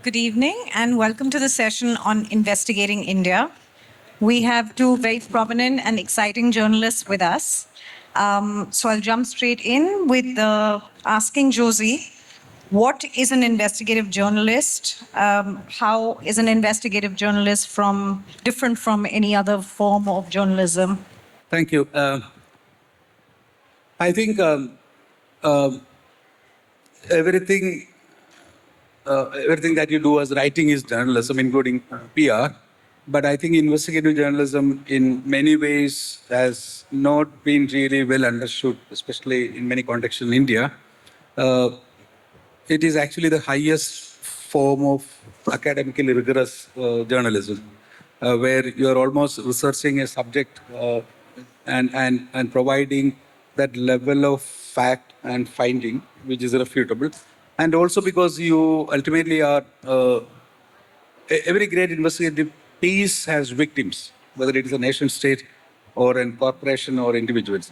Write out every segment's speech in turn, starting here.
Good evening and welcome to the session on Investigating India. We have two very prominent and exciting journalists with us. So I'll jump straight in with asking Josy, what is an investigative journalist? How is an investigative journalist different from any other form of journalism? Thank you. I think everything that you do as writing is journalism, including PR. But I think investigative journalism in many ways has not been really well understood, especially in many contexts in India. It is actually the highest form of academically rigorous journalism, where you are almost researching a subject and providing that level of fact and finding, which is irrefutable. And also because you ultimately are, every great investigative piece has victims, whether it is a nation state or a corporation or individuals.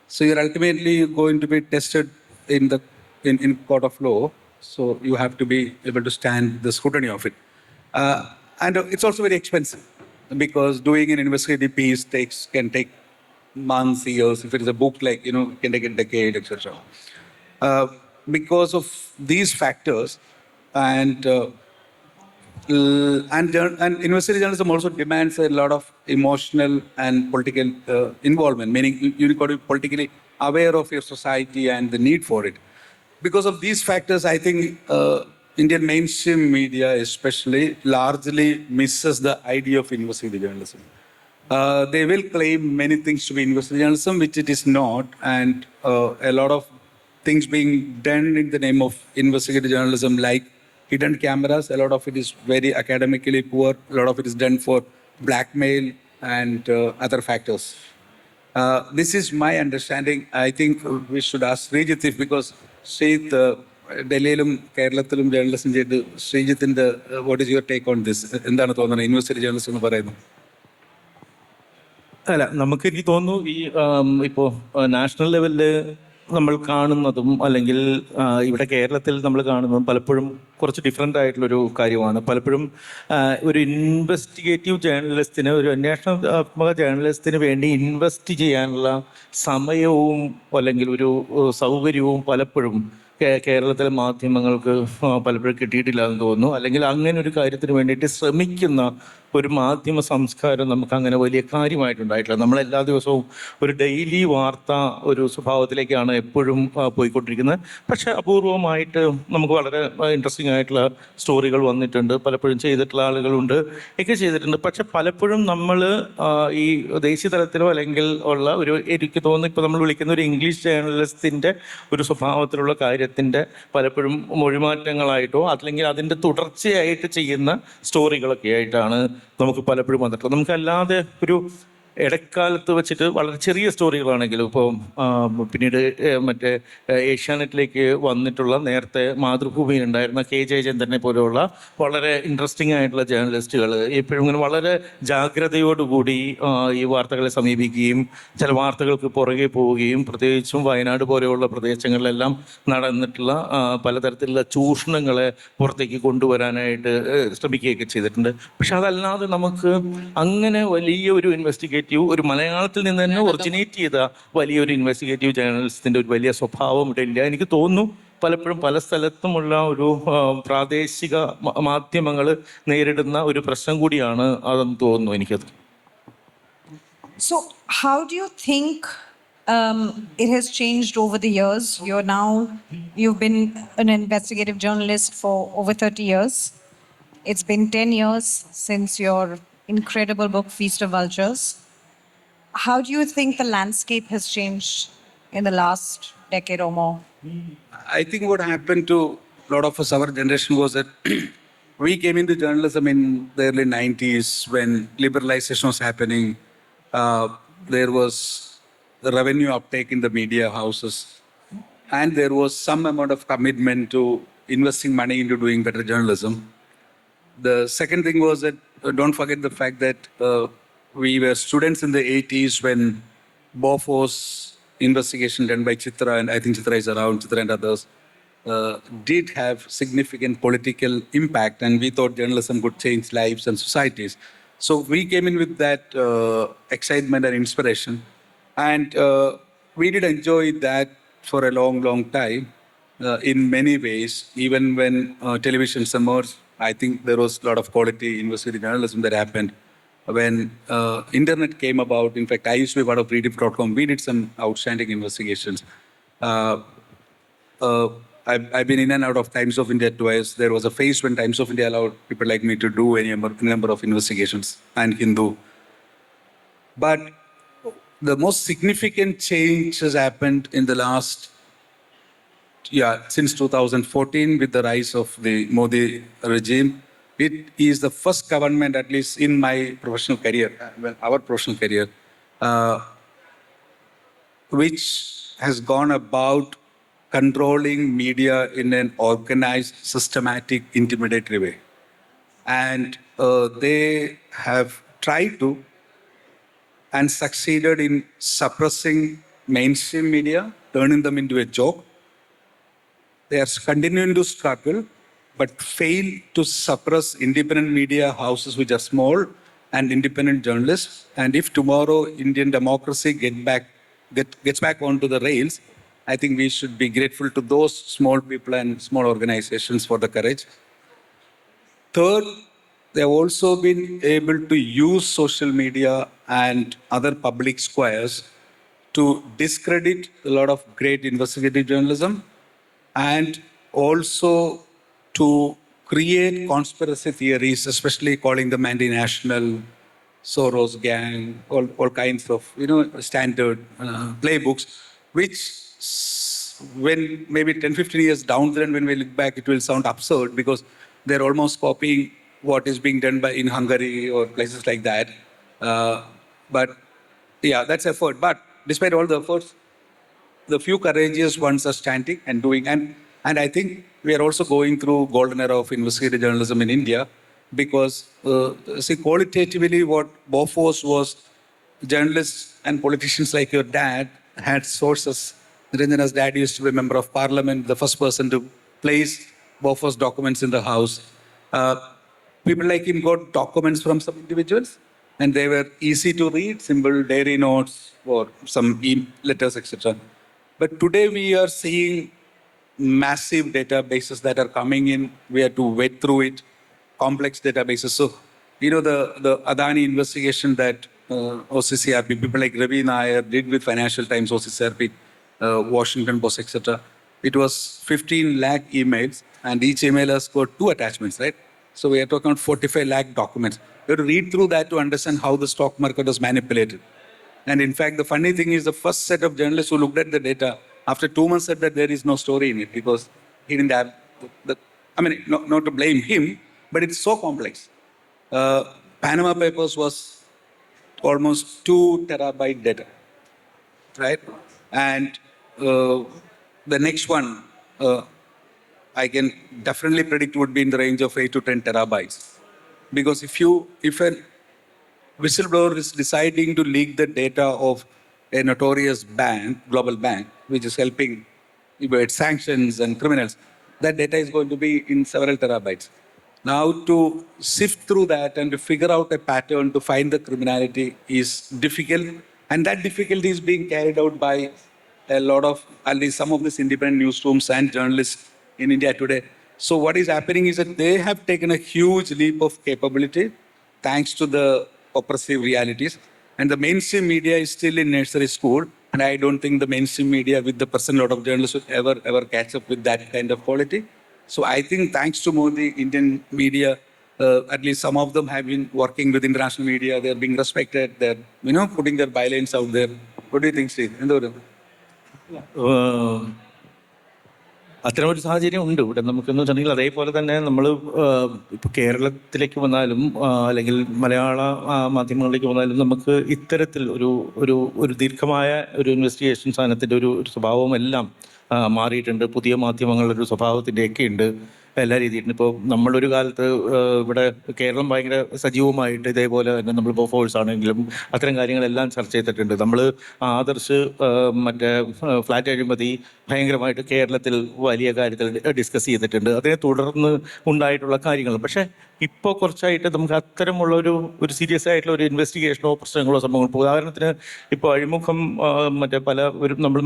So you're ultimately going to be tested in court of law. So you have to be able to stand the scrutiny of it. And it's also very expensive because doing an investigative piece can take months, years. If it is a book, it can take a decade, etc. Because of these factors, and investigative journalism also demands a lot of emotional and political involvement, meaning you've got to be politically aware of your society and the need for it. Because of these factors, I think Indian mainstream media especially largely misses the idea of investigative journalism. They will claim many things to be investigative journalism, which it is not, and a lot of things being done in the name of investigative journalism, like hidden cameras. A lot of it is very academically poor. A lot of it is done for blackmail and other factors. This is my understanding. I think we should ask Sreejith because Sreejith, ഡൽഹിയിലും കേരളത്തിലും journalism ചെയ്ത് ശ്രീജിത്തിന്റെ what is your take on this? എന്താണ് തോന്നുന്നത് university journalism എന്ന് പറയുന്നത്? അല്ല, എനിക്ക് തോന്നുന്നു ഈ ഇപ്പോൾ നാഷണൽ ലെവലിൽ നമ്മൾ കാണുന്നതും അല്ലെങ്കിൽ ഇവിടെ കേരളത്തിൽ നമ്മൾ കാണുന്നതും പലപ്പോഴും കുറച്ച് ഡിഫറെൻ്റ് ആയിട്ടുള്ളൊരു കാര്യമാണ്. പലപ്പോഴും ഒരു ഇൻവെസ്റ്റിഗേറ്റീവ് ജേർണലിസ്റ്റിന്, ഒരു അന്വേഷണാത്മക ജേർണലിസ്റ്റിന് വേണ്ടി ഇൻവെസ്റ്റ് ചെയ്യാനുള്ള സമയവും അല്ലെങ്കിൽ ഒരു സൗകര്യവും പലപ്പോഴും കേരളത്തിലെ മാധ്യമങ്ങൾക്ക് പലപ്പോഴും കിട്ടിയിട്ടില്ല എന്ന് തോന്നുന്നു. അല്ലെങ്കിൽ അങ്ങനെ ഒരു കാര്യത്തിന് വേണ്ടിയിട്ട് ശ്രമിക്കുന്ന ഒരു മാധ്യമ സംസ്കാരം നമുക്ക് അങ്ങനെ വലിയ കാര്യമായിട്ടുണ്ടായിട്ടില്ല. നമ്മളെല്ലാ ദിവസവും ഒരു ഡെയിലി വാർത്ത ഒരു സ്വഭാവത്തിലേക്കാണ് എപ്പോഴും പോയിക്കൊണ്ടിരിക്കുന്നത്. പക്ഷെ അപൂർവമായിട്ട് നമുക്ക് വളരെ ഇൻട്രസ്റ്റിംഗ് ആയിട്ടുള്ള സ്റ്റോറികൾ വന്നിട്ടുണ്ട്, പലപ്പോഴും ചെയ്തിട്ടുള്ള ആളുകളുണ്ട്, ഒക്കെ ചെയ്തിട്ടുണ്ട്. പക്ഷെ പലപ്പോഴും നമ്മൾ ഈ ദേശീയ തലത്തിലോ അല്ലെങ്കിൽ ഉള്ള എനിക്ക് തോന്നുന്നു ഇപ്പോൾ നമ്മൾ വിളിക്കുന്ന ഒരു ഇംഗ്ലീഷ് ജേർണലിസ്റ്റിൻ്റെ ഒരു സ്വഭാവത്തിലുള്ള കാര്യത്തിൻ്റെ പലപ്പോഴും മൊഴിമാറ്റങ്ങളായിട്ടോ അല്ലെങ്കിൽ അതിൻ്റെ തുടർച്ചയായിട്ട് ചെയ്യുന്ന സ്റ്റോറികളൊക്കെ ആയിട്ടാണ് നമുക്ക് പലപ്പോഴും വന്നിട്ടുള്ളത്. നമുക്കല്ലാതെ ഒരു ഇടക്കാലത്ത് വെച്ചിട്ട് വളരെ ചെറിയ സ്റ്റോറികളാണെങ്കിലും ഇപ്പോൾ പിന്നീട് മറ്റേ ഏഷ്യാനെറ്റിലേക്ക് വന്നിട്ടുള്ള നേരത്തെ മാതൃഭൂമിയിലുണ്ടായിരുന്ന കെ ജയചന്ദ്രനെ പോലെയുള്ള വളരെ ഇൻട്രസ്റ്റിംഗ് ആയിട്ടുള്ള ജേർണലിസ്റ്റുകൾ എപ്പോഴും ഇങ്ങനെ വളരെ ജാഗ്രതയോടുകൂടി ഈ വാർത്തകളെ സമീപിക്കുകയും ചില വാർത്തകൾക്ക് പുറകെ പോവുകയും പ്രത്യേകിച്ചും വയനാട് പോലെയുള്ള പ്രദേശങ്ങളിലെല്ലാം നടന്നിട്ടുള്ള പലതരത്തിലുള്ള ചൂഷണങ്ങളെ പുറത്തേക്ക് കൊണ്ടുവരാനായിട്ട് ശ്രമിക്കുകയൊക്കെ ചെയ്തിട്ടുണ്ട്. പക്ഷെ അതല്ലാതെ നമുക്ക് അങ്ങനെ വലിയ ഒരു ഇൻവെസ്റ്റിഗേറ്റീവ്, ഒരു മലയാളത്തിൽ നിന്ന് തന്നെ ഒറിജിനേറ്റ് ചെയ്ത വലിയൊരു ഇൻവെസ്റ്റിഗേറ്റീവ് ജേർണലിസ്റ്റിൻ്റെ ഒരു വലിയ സ്വഭാവം ഇവിടെ ഇല്ല. എനിക്ക് തോന്നുന്നു പലപ്പോഴും പല സ്ഥലത്തുമുള്ള ഒരു പ്രാദേശിക മാധ്യമങ്ങൾ നേരിടുന്ന ഒരു പ്രശ്നം കൂടിയാണ് അതെന്ന് തോന്നുന്നു എനിക്കത്. So how do you think it has changed over the years? You've been an investigative journalist for over 30 years. It's been 10 years since your incredible book, Feast of Vultures. How do you think the landscape has changed in the last decade or more? I think what happened to a lot of us, our generation, was that we came into journalism in the early 90s when liberalization was happening. There was the revenue uptake in the media houses, and there was some amount of commitment to investing money into doing better journalism. The second thing was that don't forget the fact that we were students in the 80s when Bofors investigation done by Chitra, and I think Chitra is around, Chitra and others, did have significant political impact, and we thought journalism could change lives and societies. So we came in with that excitement and inspiration, and we did enjoy that for a long, long time. In many ways, even when television emerged, I think there was a lot of quality investigative journalism that happened. When internet came about, in fact, I used to be part of Rediff.com. We did some outstanding investigations. Uh, I've been in and out of Times of India twice. There was a phase when Times of India allowed people like me to do any number of investigations, and Hindu. But the most significant change has happened in the last, since 2014 with the rise of the Modi regime. It is the first government, at least in my professional career, our professional career, which has gone about controlling media in an organized, systematic, intimidatory way. And they have tried to and succeeded in suppressing mainstream media, turning them into a joke. They are continuing to struggle, but fail to suppress independent media houses which are small and independent journalists. And if tomorrow Indian democracy gets back onto the rails, I think we should be grateful to those small people and small organizations for the courage. Third, they have also been able to use social media and other public squares to discredit a lot of great investigative journalism, and also to create conspiracy theories, especially calling them anti-national, Soros gang, all kinds of standard playbooks, which when maybe 10, 15 years down the line, when we look back, it will sound absurd because they're almost copying what is being done in Hungary or places like that. But yeah, that's effort. But despite all the efforts, the few courageous ones are standing and doing. And I think we are also going through golden era of investigative journalism in India because, see, qualitatively what Bofors was, journalists and politicians like your dad had sources. Niranjana's dad used to be a member of parliament, the first person to place Bofors documents in the house. People like him got documents from some individuals, and they were easy to read, simple diary notes or some letters, etc. But today we are seeing massive databases that are coming in. We have to wade through it, complex databases. So, the Adani investigation that OCCRP, people like Ravi Nair did with Financial Times, OCCRP, Washington Post, etc. It was 15 lakh emails, and each email has got 2 attachments, right? So we are talking about 45 lakh documents. You have to read through that to understand how the stock market was manipulated. And in fact, the funny thing is the first set of journalists who looked at the data, after 2 months said that there is no story in it because he didn't have not to blame him, but it's so complex. Panama Papers was almost 2 terabyte data, right? And the next one, I can definitely predict would be in the range of 8 to 10 terabytes. Because if a whistleblower is deciding to leak the data of a notorious bank, global bank, which is helping evade sanctions and criminals, that data is going to be in several terabytes. Now, to sift through that and to figure out a pattern to find the criminality is difficult, and that difficulty is being carried out by a lot of, at least some of these independent newsrooms and journalists in India today. So what is happening is that they have taken a huge leap of capability thanks to the oppressive realities. And the mainstream media is still in nursery school. And I don't think the mainstream media with the present lot of journalists will ever catch up with that kind of quality. So I think thanks to Modi, Indian media, at least some of them have been working with international media. They're being respected. They're, putting their bylines out there. What do you think, Steve? അത്തരമൊരു സാഹചര്യം ഉണ്ട് ഇവിടെ. നമുക്കെന്ന് വെച്ചിട്ടുണ്ടെങ്കിൽ അതേപോലെ തന്നെ നമ്മൾ ഇപ്പോൾ കേരളത്തിലേക്ക് വന്നാലും അല്ലെങ്കിൽ മലയാള മാധ്യമങ്ങളിലേക്ക് വന്നാലും നമുക്ക് ഇത്തരത്തിൽ ഒരു ദീർഘമായ ഒരു ഇൻവെസ്റ്റിഗേഷൻ സാധനത്തിൻ്റെ ഒരു സ്വഭാവമെല്ലാം മാറിയിട്ടുണ്ട്. പുതിയ മാധ്യമങ്ങളുടെ ഒരു സ്വഭാവത്തിൻ്റെയൊക്കെ ഉണ്ട്. എല്ലാ രീതിയിലും. ഇപ്പോൾ നമ്മളൊരു കാലത്ത് ഇവിടെ കേരളം ഭയങ്കര സജീവമായിട്ട് ഇതേപോലെ തന്നെ നമ്മളിപ്പോൾ ഫോഴ്സ് ആണെങ്കിലും അത്തരം കാര്യങ്ങളെല്ലാം ചർച്ച ചെയ്തിട്ടുണ്ട്. നമ്മൾ ആദർശ് മറ്റേ ഫ്ലാറ്റ് അഴിമതി ഭയങ്കരമായിട്ട് കേരളത്തിൽ വലിയ കാര്യത്തിൽ ഡിസ്കസ് ചെയ്തിട്ടുണ്ട്. അതിനെ തുടർന്ന് ഉണ്ടായിട്ടുള്ള കാര്യങ്ങൾ. പക്ഷേ ഇപ്പോൾ കുറച്ചായിട്ട് നമുക്ക് അത്തരമുള്ള ഒരു സീരിയസ് ആയിട്ടുള്ള ഒരു ഇൻവെസ്റ്റിഗേഷനോ പ്രശ്നങ്ങളോ സംഭവങ്ങൾ, ഉദാഹരണത്തിന് ഇപ്പോൾ അഴിമുഖം മറ്റേ പല ഒരു നമ്മൾ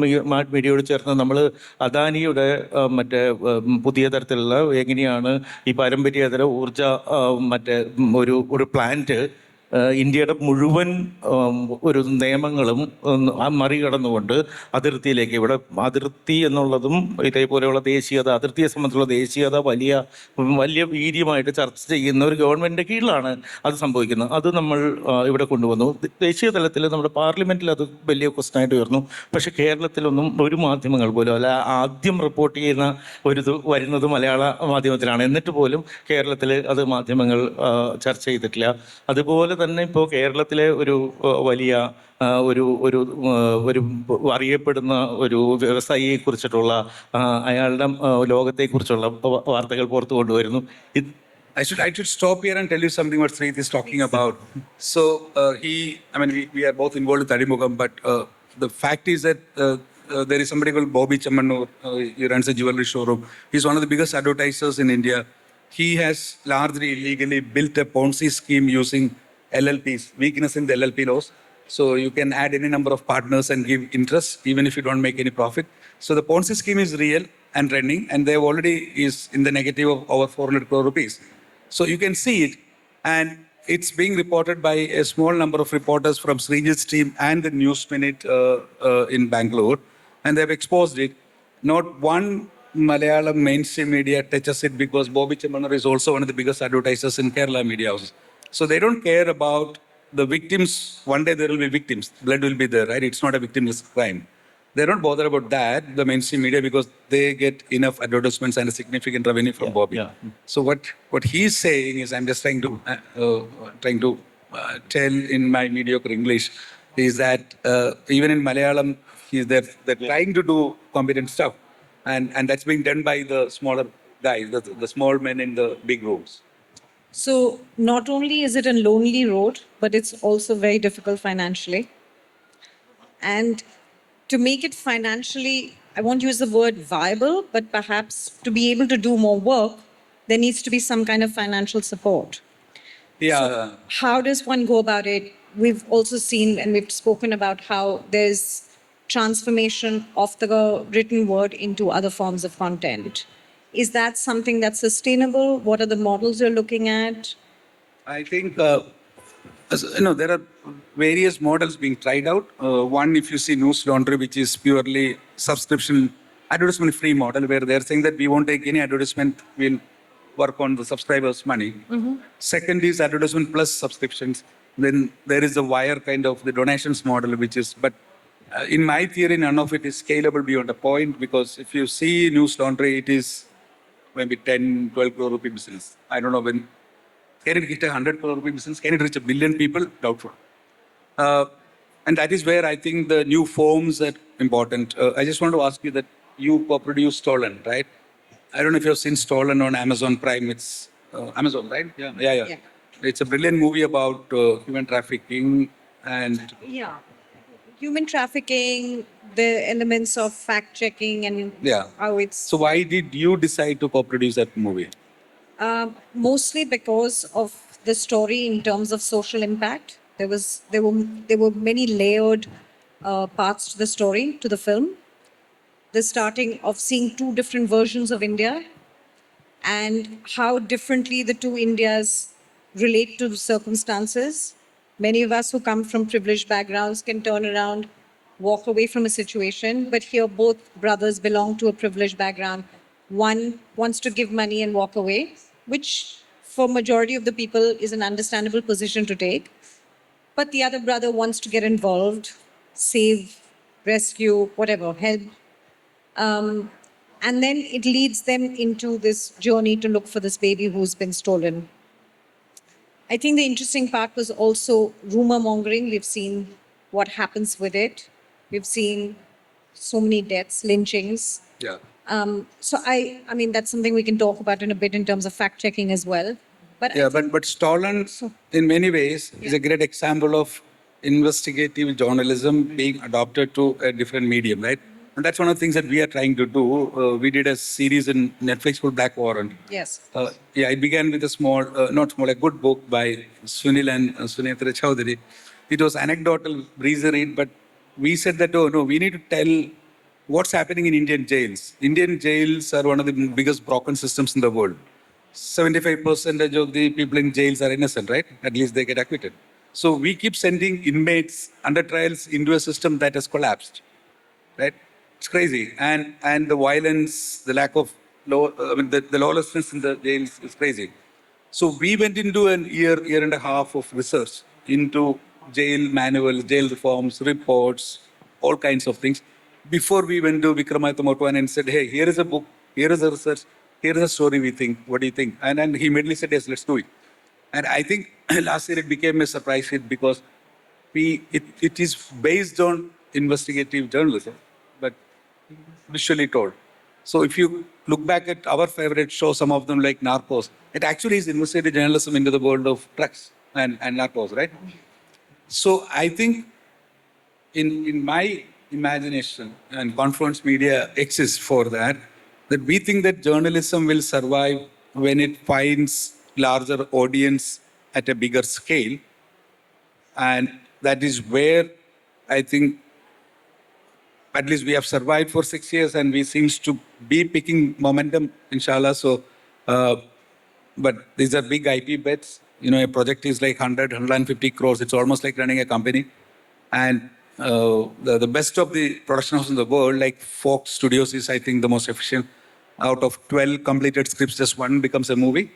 മീഡിയയോട് ചേർന്ന് നമ്മൾ അദാനിയുടെ മറ്റേ പുതിയ തരത്തിലുള്ള എങ്ങനെയാണ് ഈ പാരമ്പര്യേതര ഊർജ മറ്റേ ഒരു പ്ലാന്റ് ഇന്ത്യയുടെ മുഴുവൻ ഒരു നിയമങ്ങളും മറികടന്നുകൊണ്ട് അതിർത്തിയിലേക്ക്, ഇവിടെ അതിർത്തി എന്നുള്ളതും ഇതേപോലെയുള്ള ദേശീയത, അതിർത്തിയെ സംബന്ധിച്ചുള്ള ദേശീയത വലിയ വീര്യമായിട്ട് ചർച്ച ചെയ്യുന്ന ഒരു ഗവൺമെൻറ്റിൻ്റെ കീഴിലാണ് അത് സംഭവിക്കുന്നത്. അത് നമ്മൾ ഇവിടെ കൊണ്ടുവന്നു. ദേശീയ തലത്തിൽ നമ്മുടെ പാർലമെൻറ്റിൽ അത് വലിയ ക്വസ്റ്റനായിട്ട് ഉയർന്നു. പക്ഷേ കേരളത്തിലൊന്നും ഒരു മാധ്യമങ്ങൾ പോലും അല്ല, ആദ്യം റിപ്പോർട്ട് ചെയ്യുന്ന വരുന്നത് മലയാള മാധ്യമത്തിലാണ്. എന്നിട്ട് പോലും കേരളത്തിൽ അത് മാധ്യമങ്ങൾ ചർച്ച ചെയ്തിട്ടില്ല. അതുപോലെ തന്നെ ഇപ്പോൾ കേരളത്തിലെ ഒരു വലിയ ഒരു അറിയപ്പെടുന്ന ഒരു വ്യവസായിയെ കുറിച്ചിട്ടുള്ള അയാളുടെ ലോകത്തെക്കുറിച്ചുള്ള വാർത്തകൾ പുറത്തു കൊണ്ടുവരുന്നു. I should stop here and tell you something what Sreejith is talking about. So we are both involved with Adimugam, but the fact is that there is somebody called Bobby Chamanu. He runs a jewelry showroom. He's one of the biggest advertisers in India. He has largely illegally built a Ponzi scheme using LLPs, weakness in the LLP laws. So you can add any number of partners and give interest even if you don't make any profit. So the Ponzi scheme is real and running, and they already is in the negative of over 400 crore rupees. So you can see it, and it's being reported by a small number of reporters from Sreejith's team and the News Minute in Bangalore, and they've exposed it. Not one Malayalam mainstream media touches it because Bobby Chammanar is also one of the biggest advertisers in Kerala media houses. So they don't care about the victims. One day there will be victims. Blood will be there, right? It's not a victimless crime. They don't bother about that, the mainstream media, because they get enough advertisements and a significant revenue from Bobby. Yeah. So what he's saying is, I'm just trying to tell in my mediocre English, is that even in Malayalam, they're trying to do competent stuff, and that's being done by the smaller guys, the small men in the big rooms. So not only is it a lonely road, but it's also very difficult financially. And to make it financially, I won't use the word viable, but perhaps to be able to do more work, there needs to be some kind of financial support. Yeah. So how does one go about it? We've also seen and we've spoken about how there's transformation of the written word into other forms of content. Is that something that's sustainable? What are the models you're looking at? I think there are various models being tried out. One, if you see News Laundry, which is purely subscription advertisement-free model, where they're saying that we won't take any advertisement, we'll work on the subscribers' money. Mm-hmm. Second is advertisement plus subscriptions. Then there is the wire kind of the donations model, which is, but in my theory, none of it is scalable beyond a point, because if you see News Laundry, it is maybe 10, 12 crore rupee business. I don't know when. Can it hit 100 crore rupee business? Can it reach 1 billion people? Doubtful. And that is where I think the new forms are important. I just want to ask you that you co-produced Stolen, right? I don't know if you've seen Stolen on Amazon Prime. It's Amazon, right? Yeah. It's a brilliant movie about human trafficking and... Yeah. Human trafficking, the elements of fact-checking and how it's... So why did you decide to co-produce that movie? Mostly because of the story in terms of social impact. There were many layered parts to the story, to the film. The starting of seeing two different versions of India and how differently the two Indias relate to circumstances. Many of us who come from privileged backgrounds can turn around, walk away from a situation, but here both brothers belong to a privileged background. One wants to give money and walk away, which for majority of the people is an understandable position to take. But the other brother wants to get involved, save, rescue, whatever, help. And then it leads them into this journey to look for this baby who's been stolen. I think the interesting part was also rumor mongering. We've seen what happens with it. We've seen so many deaths, lynchings. Yeah. So I mean, that's something we can talk about in a bit in terms of fact checking as well. But I Yeah, think- but stolen in many ways is a great example of investigative journalism being adopted to a different medium, right? And that's one of the things that we are trying to do. We did a series in Netflix called Black Warrant. Yes. Yeah, it began with a small, not small, a good book by Sunil and Sunetra Chowdhury. It was anecdotal, breezy read, but we said that, oh no, we need to tell what's happening in Indian jails. Indian jails are one of the biggest broken systems in the world. 75% of the people in jails are innocent, right? At least they get acquitted. So we keep sending inmates under trials into a system that has collapsed, right? It's crazy, and the violence, the lack of law, the lawlessness in the jails is crazy. So we went into an year and a half of research into jail manuals, jail reforms, reports, all kinds of things. Before we went to Vikramaditya Motwan and said, hey, here is a book, here is a research, here is a story we think, what do you think? And he immediately said, yes, let's do it. And I think last year it became a surprise hit because it is based on investigative journalism, but visually told. So if you look back at our favorite shows, some of them like Narcos, it actually is investigative journalism into the world of drugs and Narcos, right? So I think in my imagination, and Confluence Media exists for that we think that journalism will survive when it finds larger audience at a bigger scale. And that is where I think at least we have survived for 6 years and we seems to be picking momentum, inshallah. So, but these are big IP bets. You know, a project is like 150 crores. It's almost like running a company. And the best of the production houses in the world, like Fox Studios is, I think, the most efficient. Out of 12 completed scripts, just one becomes a movie.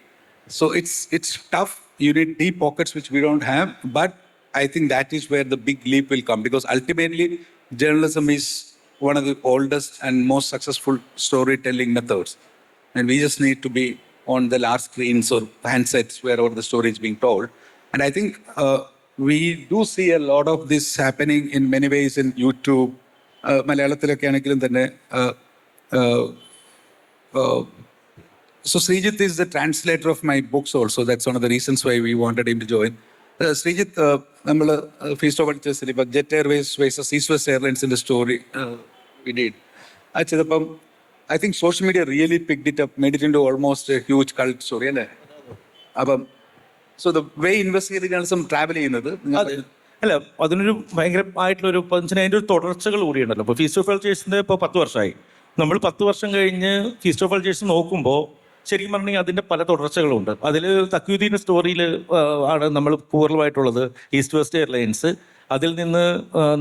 So it's tough. You need deep pockets, which we don't have. But I think that is where the big leap will come, because ultimately journalism is one of the oldest and most successful storytelling methods. And we just need to be on the large screens or handsets wherever the story is being told. And I think we do see a lot of this happening in many ways in YouTube. മലയാളത്തിലൊക്കെ ആണെങ്കിലും തന്നെ so Sreejith is the translator of my books also. That's one of the reasons why we wanted him to join. Sreejith, നമ്മൾ feast of പഠിച്ച ഇപ്പം jet airways versus east west എയർലൈൻസിൻ്റെ story we did അത് ചെയ്തപ്പം I think social media really picked it up, made it into almost a huge cult story. അപ്പം so the way investigative journalism travel ചെയ്യുന്നത് അല്ല, അതിനൊരു ഭയങ്കരമായിട്ടുള്ളൊരു അതിൻ്റെ ഒരു തുടർച്ചകൾ കൂടിയുണ്ടല്ലോ. ഇപ്പോൾ ഫീസ്റ്റ് ഓഫ് വൾച്ചേഴ്സിൻ്റെ ഇപ്പോൾ 10 വർഷമായി. നമ്മൾ 10 വർഷം കഴിഞ്ഞ് ഫീസ്റ്റ് ഓഫ് വൾച്ചേഴ്സ് നോക്കുമ്പോൾ ശരിക്കും പറഞ്ഞാൽ അതിൻ്റെ പല തുടർച്ചകളുണ്ട്. അതിൽ തക്വീദീൻ്റെ സ്റ്റോറിയിൽ ആണ് നമ്മൾ പൂർണ്ണമായിട്ടുള്ളത് ഈസ്റ്റ് വെസ്റ്റ് എയർലൈൻസ്. അതിൽ നിന്ന്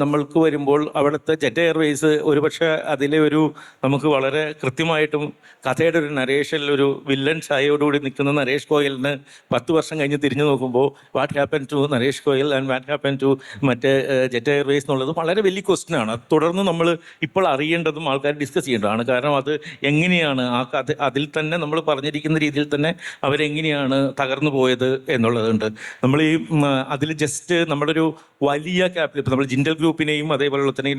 നമ്മൾക്ക് വരുമ്പോൾ അവിടുത്തെ ജെറ്റ് എയർവേസ് ഒരുപക്ഷെ അതിലെ ഒരു നമുക്ക് വളരെ കൃത്യമായിട്ടും കഥയുടെ ഒരു നരേഷനിൽ ഒരു വില്ലൻ ഛായയോടുകൂടി നിൽക്കുന്ന നരേഷ് ഗോയലിന് 10 വർഷം കഴിഞ്ഞ് തിരിഞ്ഞു നോക്കുമ്പോൾ what happen to Naresh Goyal and what happen to മറ്റേ ജെറ്റ് എയർവേസ് എന്നുള്ളത് വളരെ വലിയ ക്വസ്റ്റ്യനാണ്. തുടർന്ന് നമ്മൾ ഇപ്പോൾ അറിയേണ്ടതും ആൾക്കാർ ഡിസ്കസ് ചെയ്യേണ്ടതാണ്. കാരണം അത് എങ്ങനെയാണ് ആ കഥ അതിൽ തന്നെ നമ്മൾ പറഞ്ഞിരിക്കുന്ന രീതിയിൽ തന്നെ അവരെങ്ങനെയാണ് തകർന്നു പോയത് എന്നുള്ളതുണ്ട്. നമ്മൾ ഈ അതിൽ ജസ്റ്റ് നമ്മളൊരു വലിയ ക്യാപിറ്റൽ ഇപ്പോൾ നമ്മൾ ജിൻഡൽ ഗ്രൂപ്പിനെയും അതേപോലെയുള്ള തന്നെ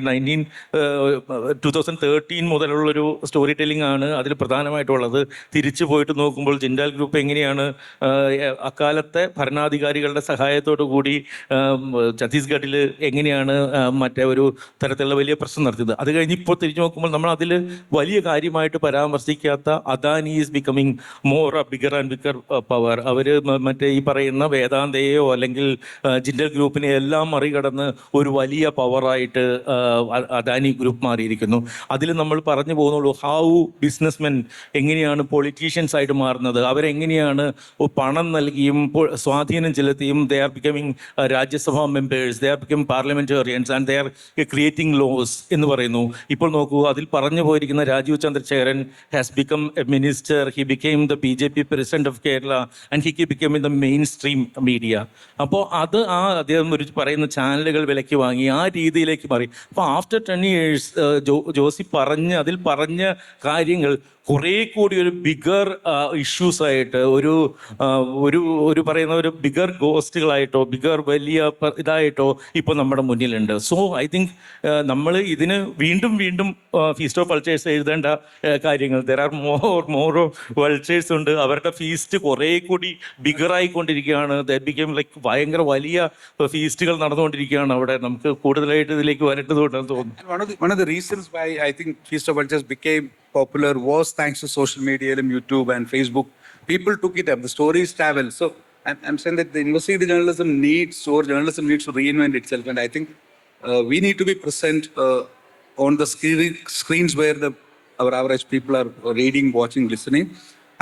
2013 മുതലുള്ളൊരു സ്റ്റോറി ടെല്ലിംഗ് ആണ് അതിൽ പ്രധാനമായിട്ടുള്ളത്. തിരിച്ചു പോയിട്ട് നോക്കുമ്പോൾ ജിൻഡൽ ഗ്രൂപ്പ് എങ്ങനെയാണ് അക്കാലത്തെ ഭരണാധികാരികളുടെ സഹായത്തോടു കൂടി ഛത്തീസ്ഗഡിൽ എങ്ങനെയാണ് മറ്റേ ഒരു തരത്തിലുള്ള വലിയ പ്രശ്നം നടത്തിയത്. അത് കഴിഞ്ഞ് ഇപ്പോൾ തിരിഞ്ഞു നോക്കുമ്പോൾ നമ്മൾ അതിൽ വലിയ കാര്യമായിട്ട് പരാമർശിക്കാത്ത Adani is becoming more bigger and bigger power. അവർ മറ്റേ ഈ പറയുന്ന വേദാന്തയെയോ അല്ലെങ്കിൽ ജിൻഡൽ ഗ്രൂപ്പിനെ എല്ലാം മറികടന്ന് ഒരു വലിയ പവറായിട്ട് അദാനി ഗ്രൂപ്പ് മാറിയിരിക്കുന്നു. അതിൽ നമ്മൾ പറഞ്ഞു പോകുന്നുള്ളൂ ഹൗ ബിസിനസ്മെൻ എങ്ങനെയാണ് പൊളിറ്റീഷ്യൻസ് ആയിട്ട് മാറുന്നത്, അവരെങ്ങനെയാണ് പണം നൽകിയും സ്വാധീനം ചെലുത്തിയും they are becoming Rajya Sabha members, they are becoming parliamentarians and they are creating laws എന്ന് പറയുന്നു. ഇപ്പോൾ നോക്കൂ, അതിൽ പറഞ്ഞു പോയിരിക്കുന്ന Rajeev Chandrasekharan has become a minister, he became the BJP president of Kerala and he become in the main stream media. അപ്പോൾ അത് അദ്ദേഹം ഒരു പറയുന്ന ചാനലുകൾ വിലയ്ക്ക് വാങ്ങി ആ രീതിയിലേക്ക് മാറി. അപ്പോൾ ആഫ്റ്റർ 10 years ജോസി അതിൽ പറഞ്ഞ കാര്യങ്ങൾ കുറേ കൂടി ഒരു ബിഗർ ഇഷ്യൂസ് ആയിട്ട് ഒരു പറയുന്ന ഒരു ബിഗർ ഗോസ്റ്റുകളായിട്ടോ ബിഗർ വലിയ ഇതായിട്ടോ ഇപ്പോൾ നമ്മുടെ മുന്നിലുണ്ട്. സോ ഐ തിങ്ക് നമ്മൾ ഇതിന് വീണ്ടും വീണ്ടും ഫീസ്റ്റ് ഓഫ് വൾച്ചേഴ്സ് എഴുതേണ്ട കാര്യങ്ങൾ, ദർ ആർ മോർ വൾച്ചേഴ്സ് ഉണ്ട്. അവരുടെ ഫീസ്റ്റ് കുറേ കൂടി ബിഗർ ആയിക്കൊണ്ടിരിക്കുകയാണ്. ദാറ്റ് ബിക്കം ലൈക്ക് ഭയങ്കര വലിയ ഫീസ്റ്റുകൾ നടന്നുകൊണ്ടിരിക്കുകയാണ് അവിടെ. നമുക്ക് കൂടുതലായിട്ട് ഇതിലേക്ക് വരേണ്ടതുകൊണ്ടെന്ന് തോന്നുന്നു. One of the reasons why I think Feast of Vultures became popular was thanks to social media, YouTube and Facebook. People took it up. The stories travel. So I'm saying that the investigative journalism needs, or journalism needs to reinvent itself. And I think we need to be present on the screens where our average people are reading, watching, listening.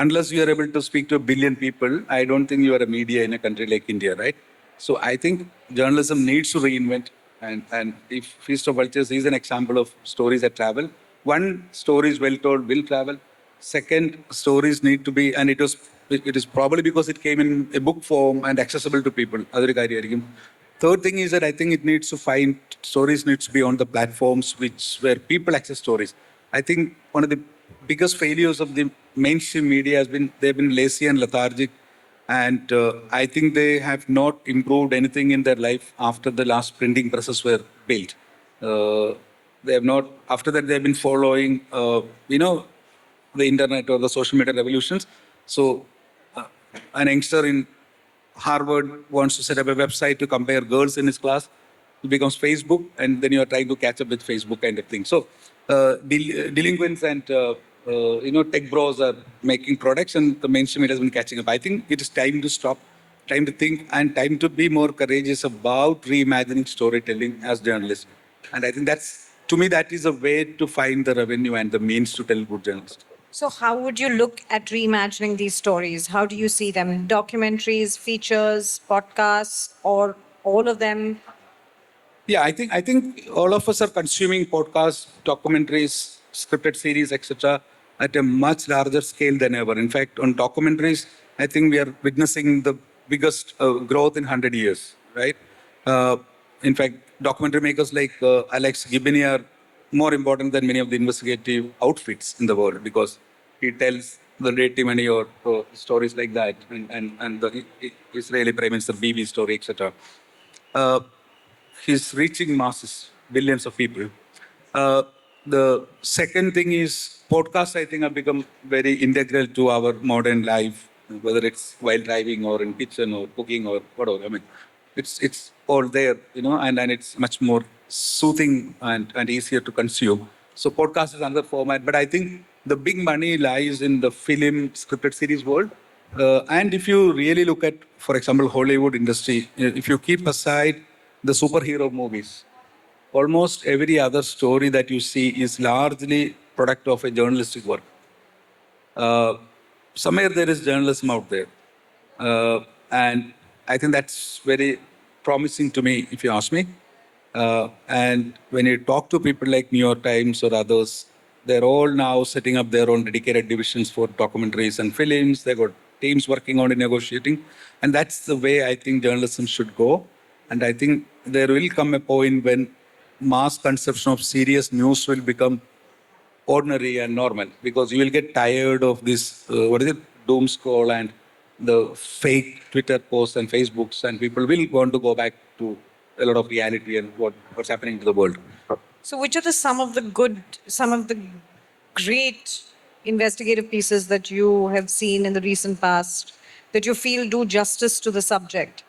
Unless you are able to speak to a billion people, I don't think you are a media in a country like India, right? So I think journalism needs to reinvent. And if Feast of Vultures is an example of stories that travel, one, stories well told will travel. Second, stories need to be, and it is probably because it came in a book form and accessible to people. Third thing is that I think it needs to find, stories needs to be on the platforms where people access stories. I think one of the biggest failures of the mainstream media has been they've been lazy and lethargic. And I think they have not improved anything in their life after the last printing presses were built. They have not, after that, they've been following, the internet or the social media revolutions. So, an youngster in Harvard wants to set up a website to compare girls in his class. It becomes Facebook, and then you are trying to catch up with Facebook kind of thing. So, delinquents and tech bros are making products, and the mainstream media has been catching up. I think it is time to stop, time to think, and time to be more courageous about reimagining storytelling as journalists. And I think to me, that is a way to find the revenue and the means to tell good journalists. So how would you look at reimagining these stories? How do you see them? Documentaries, features, podcasts, or all of them? Yeah, I think all of us are consuming podcasts, documentaries, scripted series, etc., at a much larger scale than ever. In fact, on documentaries, I think we are witnessing the biggest growth in 100 years, right? In fact, documentary makers like Alex Gibney are more important than many of the investigative outfits in the world, because he tells the Dirty Money or stories like that, and the Israeli Prime Minister Bibi story, etc. He's reaching masses, billions of people. The second thing is podcasts, I think, have become very integral to our modern life, whether it's while driving or in kitchen or cooking or whatever. I mean, it's all there, and it's much more soothing and easier to consume. So podcast is another format, but I think the big money lies in the film scripted series world. And if you really look at, for example, Hollywood industry, if you keep aside the superhero movies, almost every other story that you see is largely product of a journalistic work. Somewhere there is journalism out there. And I think that's very promising to me, if you ask me. And when you talk to people like New York Times or others, they're all now setting up their own dedicated divisions for documentaries and films. They've got teams working on it, negotiating. And that's the way I think journalism should go. And I think there will come a point when mass consumption of serious news will become ordinary and normal, because you will get tired of this, doom scroll and the fake Twitter posts and Facebooks, and people will want to go back to a lot of reality and what's happening to the world. So which are some of the great investigative pieces that you have seen in the recent past that you feel do justice to the subject?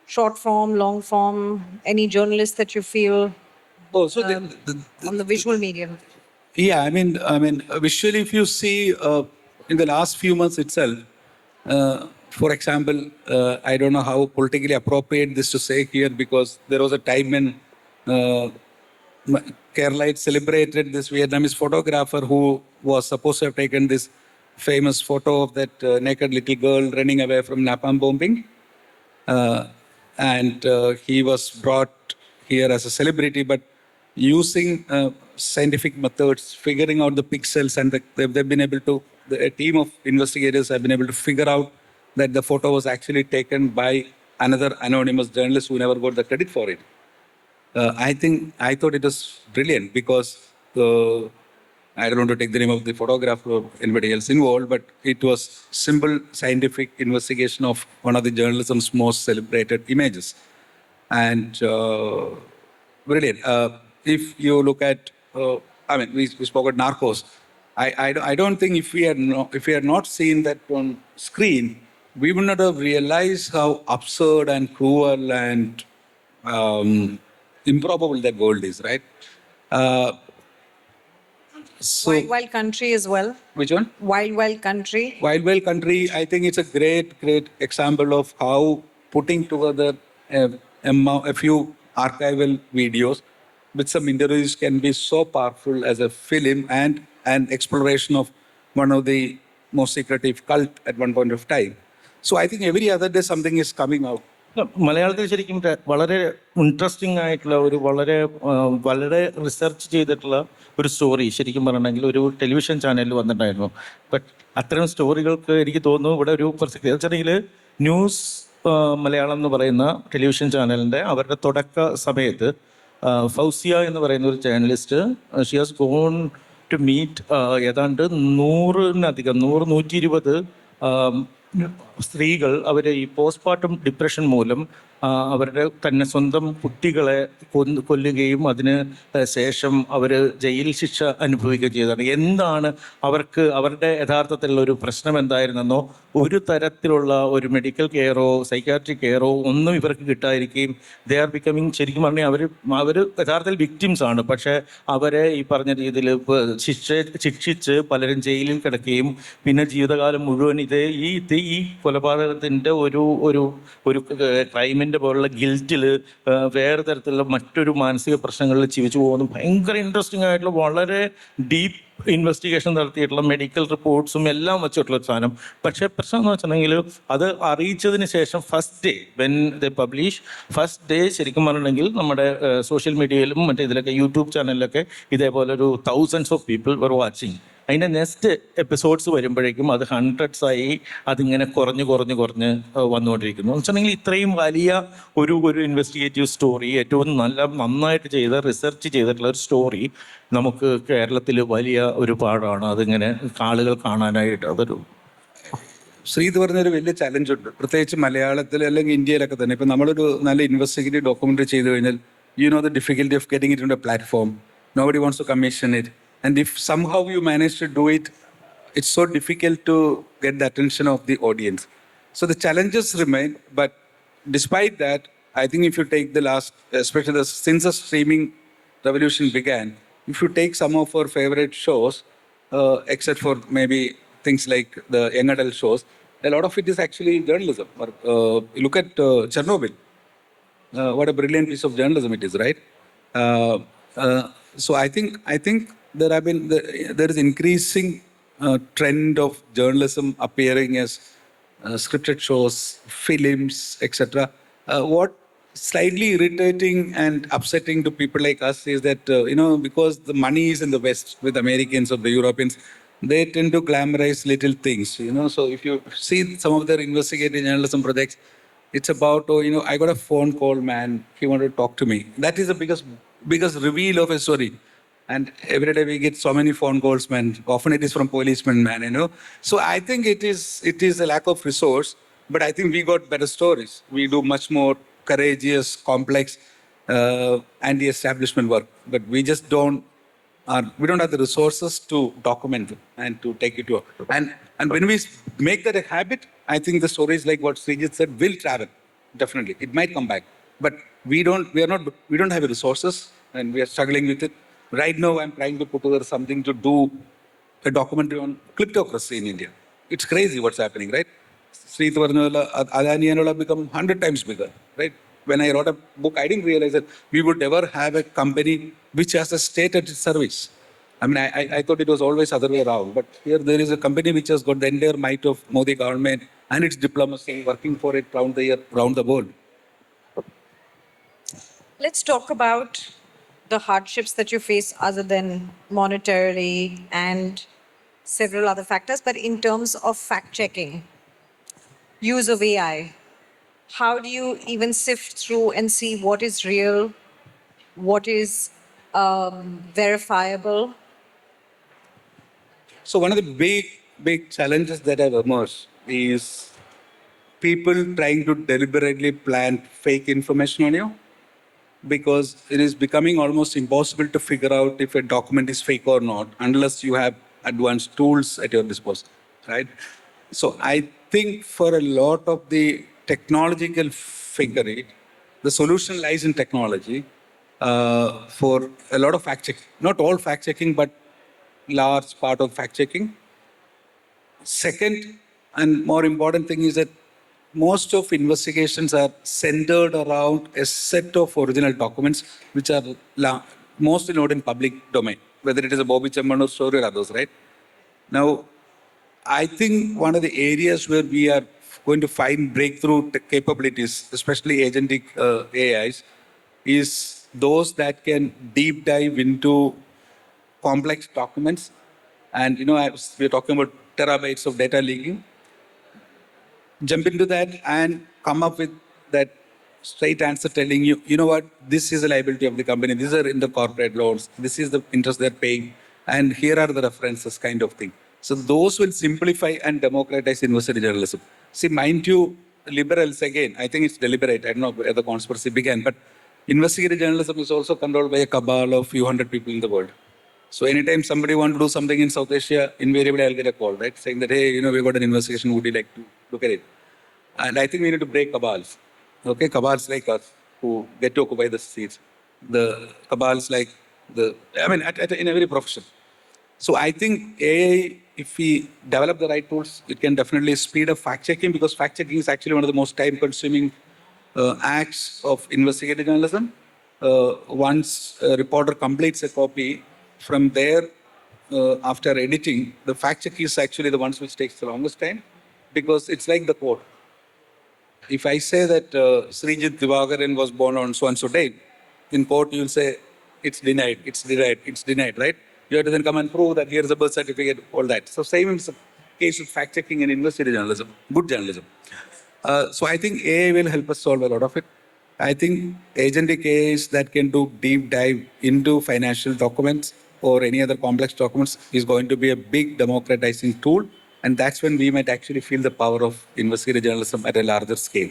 Short form, long form, any journalist that you feel on the visual medium? Yeah, I mean, visually, if you see in the last few months itself, for example, I don't know how politically appropriate this to say here, because there was a time when Kerala celebrated this Vietnamese photographer who was supposed to have taken this famous photo of that naked little girl running away from napalm bombing. And he was brought here as a celebrity, but using scientific methods, figuring out the pixels, and they've been able to, a team of investigators have been able to figure out that the photo was actually taken by another anonymous journalist who never got the credit for it. I thought it was brilliant, because I don't want to take the name of the photographer or anybody else involved, but it was simple scientific investigation of one of the journalism's most celebrated images. And brilliant. If you look at, we spoke at Narcos. I don't think if we had not seen that on screen, we would not have realized how absurd and cruel and improbable that world is, right? Uh, so, Wild Wild Country as well. which one? Wild Wild Country. Wild Wild Country, I think it's a great example of how putting together a few archival videos with some interviews can be so powerful as a film and an exploration of one of the most secretive cult at one point of time. So I think every other day something is coming out. മലയാളത്തിൽ ശരിക്കും വളരെ interesting ആയിട്ടുള്ള ഒരു വളരെ research ചെയ്തിട്ടുള്ള ഒരു story ശരിക്കും പറയണമെങ്കിൽ ഒരു ടെലിവിഷൻ ചാനലിൽ വന്നിട്ടുണ്ടായിരുന്നു. ബട്ട് അത്തരം സ്റ്റോറികൾക്ക് എനിക്ക് തോന്നുന്നു ഇവിടെ ഒരു പ്രസക്തി വെച്ചിട്ടുണ്ടെങ്കിൽ ന്യൂസ് മലയാളം എന്ന് പറയുന്ന ടെലിവിഷൻ ചാനലിൻ്റെ അവരുടെ തുടക്ക സമയത്ത് ഫൗസിയ എന്ന് പറയുന്ന ഒരു journalist she has gone to meet ഏതാണ്ട് 120 സ്ത്രീകൾ അവർ ഈ പോസ്റ്റ്മോർട്ടം ഡിപ്രഷൻ മൂലം അവരുടെ തന്നെ സ്വന്തം കുട്ടികളെ കൊല്ലുകയും അതിന് ശേഷം അവർ ജയിൽ ശിക്ഷ അനുഭവിക്കുകയും ചെയ്തതാണ്. എന്താണ് അവരുടെ യഥാർത്ഥത്തിലുള്ള ഒരു പ്രശ്നം എന്തായിരുന്നെന്നോ ഒരു തരത്തിലുള്ള ഒരു മെഡിക്കൽ കെയറോ സൈക്കാട്രിക് കെയറോ ഒന്നും ഇവർക്ക് കിട്ടാതിരിക്കുകയും ദേ ആർ ബിക്കമിങ് ശരിക്കും പറഞ്ഞാൽ അവർ യഥാർത്ഥത്തിൽ വിക്ടിംസ് ആണ്. പക്ഷേ അവരെ ഈ പറഞ്ഞ രീതിയിൽ ശിക്ഷിച്ച് പലരും ജയിലിൽ കിടക്കുകയും പിന്നെ ജീവിതകാലം മുഴുവൻ ഈ കൊലപാതകത്തിൻ്റെ ഒരു ക്രൈമിൻ്റെ പോലുള്ള ഗിൽറ്റിൽ വേറെ തരത്തിലുള്ള മറ്റൊരു മാനസിക പ്രശ്നങ്ങളിൽ ജീവിച്ചു പോകുന്നു. ഭയങ്കര ഇൻട്രസ്റ്റിംഗ് ആയിട്ടുള്ള വളരെ ഡീപ്പ് ഇൻവെസ്റ്റിഗേഷൻ നടത്തിയിട്ടുള്ള മെഡിക്കൽ റിപ്പോർട്ട്സും എല്ലാം വെച്ചിട്ടുള്ള ഒരു സാധനം. പക്ഷേ പ്രശ്നം എന്ന് വെച്ചിട്ടുണ്ടെങ്കിൽ അത് അറിയിച്ചതിന് ശേഷം first day when the publish first day ശരിക്കും പറഞ്ഞിട്ടുണ്ടെങ്കിൽ നമ്മുടെ സോഷ്യൽ മീഡിയയിലും മറ്റേ ഇതിലൊക്കെ യൂട്യൂബ് ചാനലിലൊക്കെ ഇതേപോലെ ഒരു thousands of people were watching. അതിൻ്റെ നെക്സ്റ്റ് എപ്പിസോഡ്സ് വരുമ്പോഴേക്കും അത് ഹൺഡ്രഡ്സായി അതിങ്ങനെ കുറഞ്ഞ് വന്നുകൊണ്ടിരിക്കുന്നു. എന്ന് വെച്ചിട്ടുണ്ടെങ്കിൽ ഇത്രയും വലിയ ഒരു ഇൻവെസ്റ്റിഗേറ്റീവ് സ്റ്റോറി ഏറ്റവും നന്നായിട്ട് ചെയ്ത റിസർച്ച് ചെയ്തിട്ടുള്ള ഒരു സ്റ്റോറി നമുക്ക് കേരളത്തിൽ വലിയ ഒരു പാടാണ് അതിങ്ങനെ ആളുകൾ കാണാനായിട്ട്. അതൊരു ശ്രീത് പറഞ്ഞൊരു വലിയ ചലഞ്ച് ഉണ്ട്, പ്രത്യേകിച്ച് മലയാളത്തിൽ അല്ലെങ്കിൽ ഇന്ത്യയിലൊക്കെ തന്നെ. ഇപ്പം നമ്മളൊരു നല്ല ഇൻവെസ്റ്റിഗേറ്റീവ് ഡോക്യുമെൻ്ററി ചെയ്തു കഴിഞ്ഞാൽ the difficulty of getting it in a platform. Nobody wants to commission it. And if somehow you manage to do it, it's so difficult to get the attention of the audience. So the challenges remain, but despite that, I think if you take the last, especially since the streaming revolution began, if you take some of our favorite shows, except for maybe things like the young adult shows, a lot of it is actually journalism. Look at Chernobyl. What a brilliant piece of journalism it is, right? So I think there is increasing trend of journalism appearing as scripted shows, films, etc. What slightly irritating and upsetting to people like us is that because the money is in the West with Americans or the Europeans, they tend to glamorize little things. So if you see some of their investigative journalism projects, it's about I got a phone call, man, he wanted to talk to me. That is the biggest reveal of a story. And every day we get so many phone calls, man. Often it is from policemen, man, So I think it is a lack of resource, but I think we got better stories. We do much more courageous, complex, anti-establishment work, but we just don't have the resources to document them and to take it to. And when we make that a habit, I think the stories like what Sreejith said will travel. Definitely, it might come back, but we don't have the resources, and we are struggling with it. Right now, I'm trying to put together something to do a documentary on kleptocracy in India. It's crazy what's happening, right? Sreejith Varnala, Adani and all have become 100 times bigger, right? When I wrote a book, I didn't realize that we would ever have a company which has a state at its service. I mean, I thought it was always other way around, but here there is a company which has got the entire might of Modi government and its diplomacy working for it round the world. Let's talk about the hardships that you face other than monetarily and several other factors, but in terms of fact-checking, use of AI, how do you even sift through and see what is real, what is verifiable? So one of the big challenges that have emerged is people trying to deliberately plant fake information on you, because it is becoming almost impossible to figure out if a document is fake or not unless you have advanced tools at your disposal, right? So I think for a lot of the technological fakery, the solution lies in technology. For a lot of fact checking, not all fact checking, but large part of fact checking. Second, and more important thing is that most of investigations are centered around a set of original documents which are mostly not in public domain, whether it is a Bobby Chamban story or others, right? Now, I think one of the areas where we are going to find breakthrough capabilities, especially agentic AIs, is those that can deep dive into complex documents. And we're talking about terabytes of data leaking. Jump into that and come up with that straight answer telling you, you know what, this is a liability of the company, these are in the corporate loans, this is the interest they're paying, and here are the references, kind of thing. So those will simplify and democratize investigative journalism. See, mind you, liberals, again, I think it's deliberate. I don't know where the conspiracy began, but investigative journalism is also controlled by a cabal of few hundred people in the world. So anytime somebody wants to do something in South Asia, invariably I'll get a call, right? Saying that, hey, we've got an investigation, would you like to look at it? And I think we need to break cabals. Okay, cabals like us who get to occupy the seats. The cabals like in every profession. So I think AI, if we develop the right tools, it can definitely speed up fact checking, because fact checking is actually one of the most time consuming acts of investigative journalism. Once a reporter completes a copy, from there, after editing, the fact check is actually the ones which takes the longest time, because it's like the court. If I say that Sreejith Divakaran was born on so and so date, in court you'll say it's denied, it's denied, it's denied, right? You have to then come and prove that here's a birth certificate, all that. So same is the case with fact checking and investigative journalism, good journalism. So I think AI will help us solve a lot of it. I think agentic AIs that can do deep dive into financial documents or any other complex documents is going to be a big democratizing tool. And that's when we might actually feel the power of investigative journalism at a larger scale.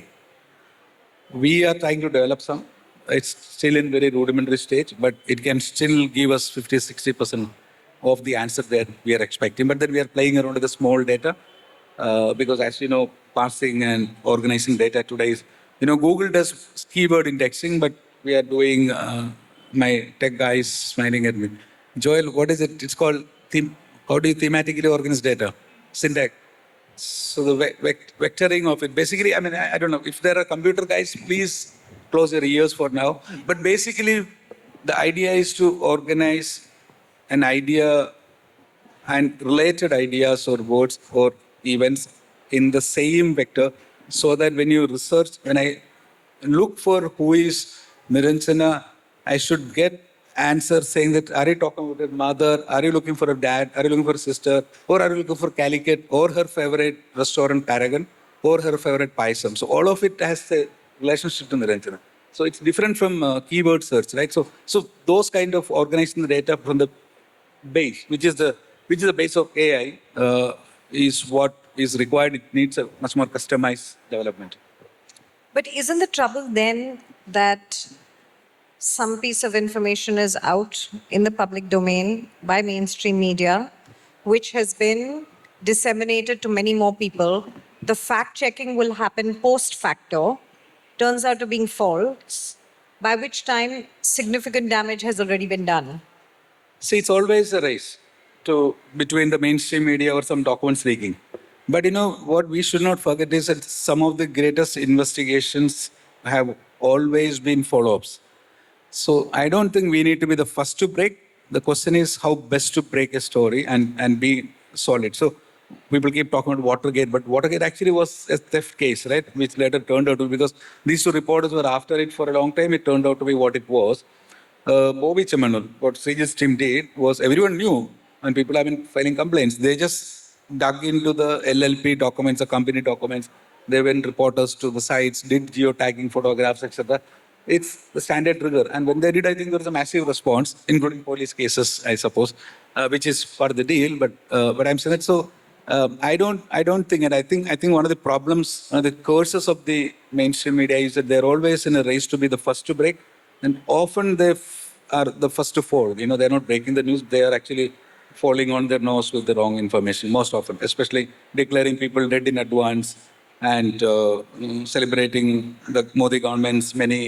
We are trying to develop some. It's still in very rudimentary stage, but it can still give us 50, 60% of the answer that we are expecting. But then we are playing around with the small data, because as you know, parsing and organizing data today is, Google does keyword indexing, but we are doing, my tech guy is smiling at me. Joel, what is it? It's called, how do you thematically organize data? Syntax. So the vectoring of it, basically, I don't know, if there are computer guys, please close your ears for now. But basically, the idea is to organize an idea and related ideas or words or events in the same vector, so that when you research, when I look for who is Niranjana, I should get answers saying that, are you talking about a mother? Are you looking for a dad? Are you looking for a sister? Or are you looking for calicut? Or her favorite restaurant, Paragon? Or her favorite paisam? So all of it has a relationship to Niranjana. So it's different from keyword search, right? So those kind of organizing the data from the base, which is the base of AI, is what is required. It needs a much more customized development. But isn't the trouble then that some piece of information is out in the public domain by mainstream media, which has been disseminated to many more people? The fact checking will happen post facto, turns out to being false, by which time significant damage has already been done. See, it's always a race between the mainstream media or some documents leaking. But what we should not forget is that some of the greatest investigations have always been follow-ups. So I don't think we need to be the first to break. The question is how best to break a story and be solid. So people keep talking about Watergate, but Watergate actually was a theft case, right? Which later turned out to be, because these two reporters were after it for a long time, it turned out to be what it was. Bobby Chamban, what Sreejith's team did was, everyone knew, and people have been filing complaints. They just dug into the LLP documents, the company documents. They went reporters to the sites, did geotagging photographs, etc. It's the standard trigger. And when they did, I think there was a massive response, including police cases, I suppose. which is part of the deal. But I'm saying that I don't think, and I think one of the problems, one of the curses of the mainstream media is that they're always in a race to be the first to break, and often they are the first to fall. You know, they're not breaking the news; they are actually falling on their nose with the wrong information most often, especially declaring people dead in advance and celebrating the Modi government's many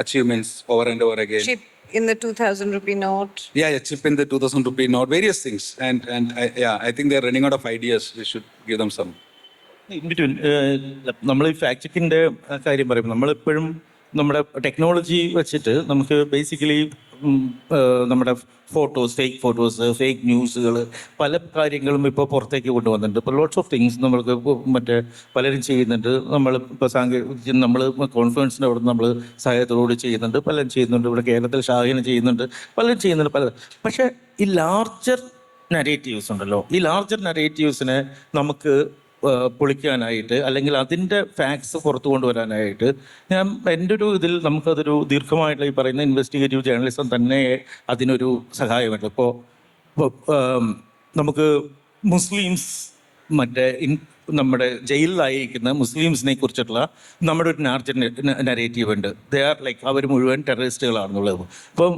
achievements over and over again. Chip in the 2000 rupee note. Yeah, chip in the 2000 rupee note, various things. I think they're running out of ideas. We should give them some. In between നമ്മൾ ഈ fact ചെക്കിൻ്റെ കാര്യം പറയുമ്പോൾ നമ്മളെപ്പോഴും നമ്മുടെ technology വെച്ചിട്ട് നമുക്ക് basically നമ്മുടെ photos, fake ന്യൂസുകൾ, പല കാര്യങ്ങളും ഇപ്പോൾ പുറത്തേക്ക് കൊണ്ടുവന്നിട്ടുണ്ട്. ഇപ്പോൾ ലോട്ട്സ് ഓഫ് തിങ്സ് നമ്മൾക്ക് മറ്റേ പലരും ചെയ്യുന്നുണ്ട്. നമ്മൾ ഇപ്പോൾ നമ്മൾ കോൺഫറൻസിൻ്റെ അവിടെ നമ്മൾ സഹായത്തോടുകൂടി ചെയ്യുന്നുണ്ട്, പലരും ചെയ്യുന്നുണ്ട്. ഇവിടെ കേരളത്തിൽ ഷാഹിന് ചെയ്യുന്നുണ്ട്, പലരും ചെയ്യുന്നുണ്ട്, പല. പക്ഷേ ഈ ലാർജർ നരേറ്റീവ്സ് ഉണ്ടല്ലോ, ഈ ലാർജർ നരേറ്റീവ്സിനെ നമുക്ക് പൊളിക്കാനായിട്ട് അല്ലെങ്കിൽ അതിൻ്റെ ഫാക്ട്സ് പുറത്തു കൊണ്ടുവരാനായിട്ട് എൻ്റെ ഒരു ഇതിൽ നമുക്കതൊരു ദീർഘമായിട്ടുള്ള ഈ പറയുന്ന ഇൻവെസ്റ്റിഗേറ്റീവ് ജേർണലിസം തന്നെ അതിനൊരു സഹായമുണ്ട്. ഇപ്പോൾ നമുക്ക് മുസ്ലിംസ് നമ്മുടെ ജയിലിലായിരിക്കുന്ന മുസ്ലിംസിനെ കുറിച്ചിട്ടുള്ള നമ്മുടെ ഒരു ലാർജർ നരേറ്റീവ് ഉണ്ട്. ദേ ആർ ലൈക്ക് അവർ മുഴുവൻ ടെററിസ്റ്റുകളാണെന്നുള്ളത്. ഇപ്പം